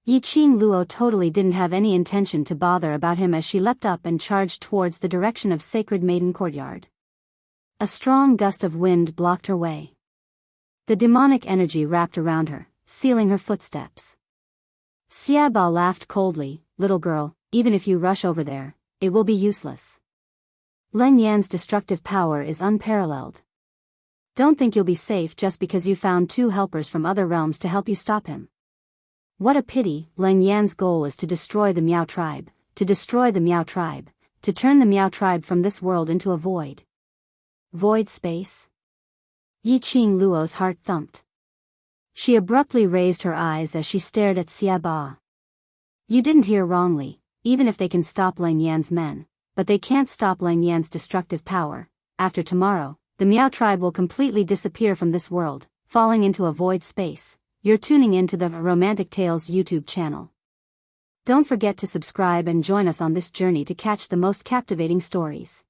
Yiqing Luo totally didn't have any intention to bother about him as she leapt up and charged towards the direction of Sacred Maiden Courtyard. A strong gust of wind blocked her way. The demonic energy wrapped around her, sealing her footsteps. Xia Ba laughed coldly. Little girl, even if you rush over there, it will be useless. Leng Yan's destructive power is unparalleled. Don't think you'll be safe just because you found 2 helpers from other realms to help you stop him. What a pity. Leng Yan's goal is to destroy the Miao tribe, to destroy the Miao tribe, to turn the Miao tribe from this world into a void. Void space? Yiqing Luo's heart thumped. She abruptly raised her eyes as she stared at Xia Ba. You didn't hear wrongly, even if they can stop Leng Yan's men, but they can't stop Leng Yan's destructive power. After tomorrow, the Miao tribe will completely disappear from this world, falling into a void space. You're tuning into the Romantic Tales YouTube channel. Don't forget to subscribe and join us on this journey to catch the most captivating stories.